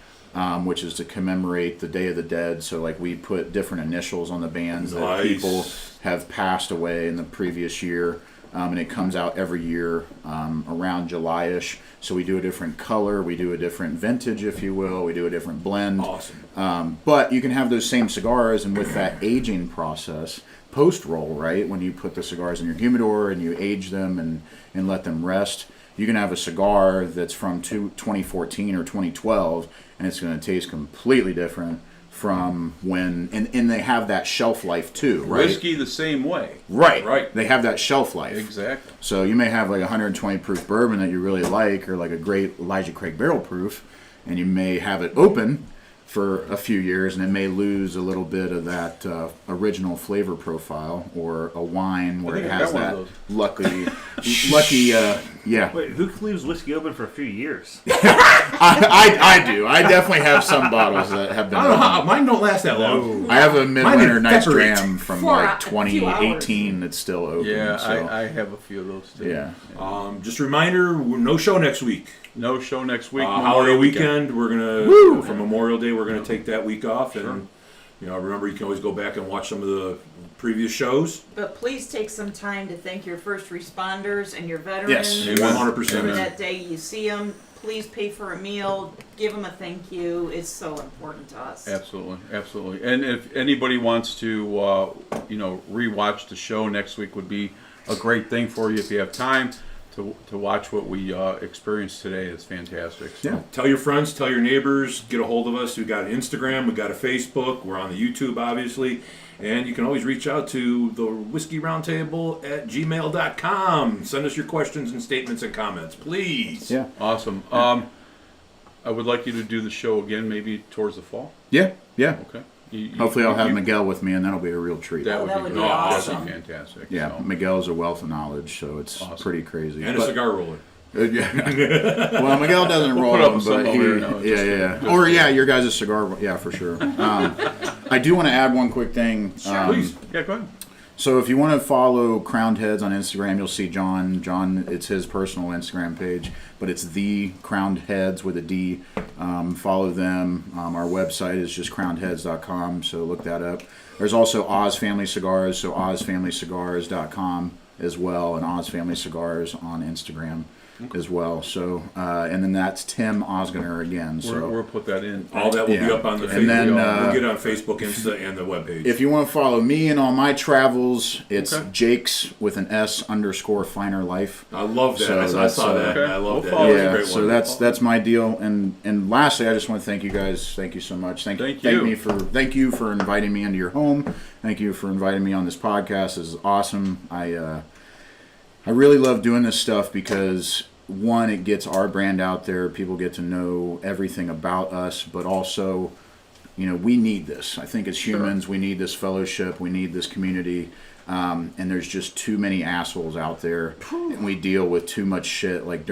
Which is to commemorate the Day of the Dead. So, like, we put different initials on the bands that Nice. people have passed away in the previous year. And it comes out every year around July-ish. So we do a different color, we do a different vintage, if you will, we do a different blend. Awesome. But you can have those same cigars, and with that aging process, post-roll, right, when you put the cigars in your humidor and you age them and let them rest, you can have a cigar that's from 2014 or 2012, and it's going to taste completely different from when, and they have that shelf life too, right? Whiskey the same way. Right. They have that shelf life. Exactly. So you may have like a 120 proof bourbon that you really like, or like a great Elijah Craig barrel proof, and you may have it open for a few years, and it may lose a little bit of that original flavor profile, or a wine where think it I has got one that of lucky, yeah. Wait, who leaves whiskey open for a few years? I do. I definitely have some bottles that have been. I don't know opened. mine don't last that long. I have a Midwinter Night's evaporate. Dram from For like a few 2018 that's still open. Yeah, so, I have a few of those too. yeah. Just a reminder, no show next week. No show next week. Holiday Memorial weekend, we're gonna for Memorial Day, we're gonna take that week off, and remember, you can always go back and watch some of the previous shows. But please take some time to thank your first responders and your veterans. Yes. 100%. For that day you see them, please pay for a meal, give them a thank you. It's so important to us. Absolutely. And if anybody wants to, rewatch the show next week, would be a great thing for you if you have time to watch what we experienced today. It's fantastic. So. Yeah. Tell your friends, tell your neighbors, get a hold of us. We've got an Instagram, we've got a Facebook, we're on the YouTube, obviously. And you can always reach out to the Whiskey Roundtable at gmail.com. Send us your questions and statements and comments, please. Yeah. Awesome. I would like you to do the show again, maybe towards the fall. Yeah. Okay. Hopefully, I'll have Miguel with me, and that'll be a real treat. That would that be would good. be That'd awesome. be fantastic. Yeah, So. Miguel's a wealth of knowledge, so it's pretty crazy. And a cigar roller. Yeah. Well, Miguel doesn't roll put up them, with some but over here now, just Or your guys' cigar, yeah, for sure. I do want to add one quick thing. Please. Yeah, go ahead. So if you want to follow Crowned Heads on Instagram, you'll see John. John, it's his personal Instagram page, but it's the Crowned Heads with a D. Follow them. Our website is just crownedheads.com, so look that up. There's also Oz Family Cigars, so ozfamilycigars.com as well, and Oz Family Cigars on Instagram as well. So, and then that's Tim Osgener again. So We'll put that in. All that will be up on the And then, Facebook. We'll get it on Facebook, Insta, and the webpage. if you want to follow me and all my travels, it's Okay. Jake's with an S_Finer Life. I love that. So I that's, saw that. okay. I love We'll that. follow That was a Yeah, great so one. that's my deal. And lastly, I just want to thank you guys. Thank you so much. Thank you for inviting me into your home. Thank you for inviting me on this podcast. This is awesome. I really love doing this stuff because one, it gets our brand out there. People get to know everything about us, but also, we need this. I think as humans, we need this fellowship. We need this community. And there's just too many assholes out there, and we deal with too much shit. Like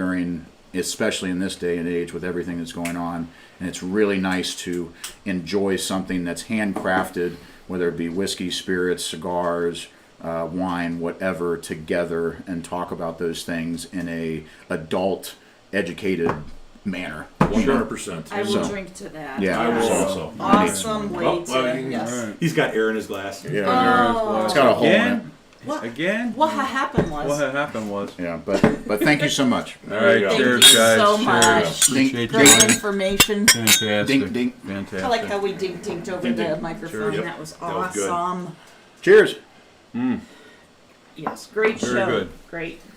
especially in this day and age with everything that's going on. And it's really nice to enjoy something that's handcrafted, whether it be whiskey, spirits, cigars, wine, whatever, together, and talk about those things in a adult, educated manner. 100%. I will So- drink to that. Yeah. I will Yes. also. Awesome way Oh, to. well, you can- Yes. He's got air in his glass. Oh. It's got a hole in it. Again? What? Again? What happened was. What had happened was. Yeah, but thank you so much. All right, you go. cheers, Thank you guys. so Cheers. much. Appreciate Great you. information. Fantastic. Dink, dink. Fantastic. I like how we dinked over the microphone. Yep. That was That was good. awesome. Cheers. Yes, great Very show. good.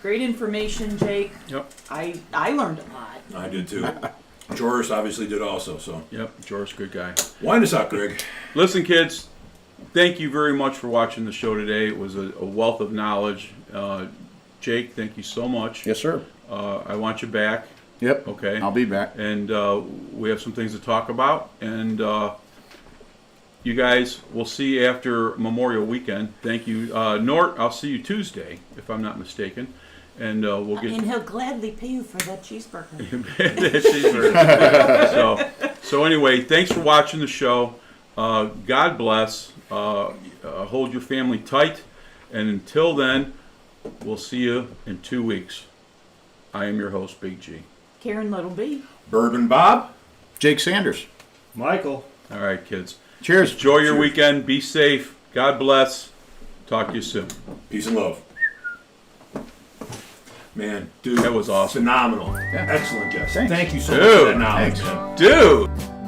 Great information, Jake. Yep. I learned a lot. I did too. Joris obviously did also. So Yep. George, good guy. wind us up, Greg. Listen, kids, thank you very much for watching the show today. It was a wealth of knowledge. Jake, thank you so much. Yes, sir. I want you back. Yep. Okay. I'll be back. And we have some things to talk about. And you guys, we'll see you after Memorial Weekend. Thank you. Nort, I'll see you Tuesday, if I'm not mistaken. And we'll get... And he'll gladly pay you for that cheeseburger. So anyway, thanks for watching the show. God bless. Hold your family tight. And until then, we'll see you in 2 weeks. I am your host, Big G. Karen Little B. Bourbon Bob. Jake Sanders. Michael. All right, kids. Cheers. Enjoy your weekend. Be safe. God bless. Talk to you soon. Peace and love. Man, dude, That was awesome. Phenomenal. Excellent guest. Thanks. Thank you so much for that knowledge, Thanks. man. Dude.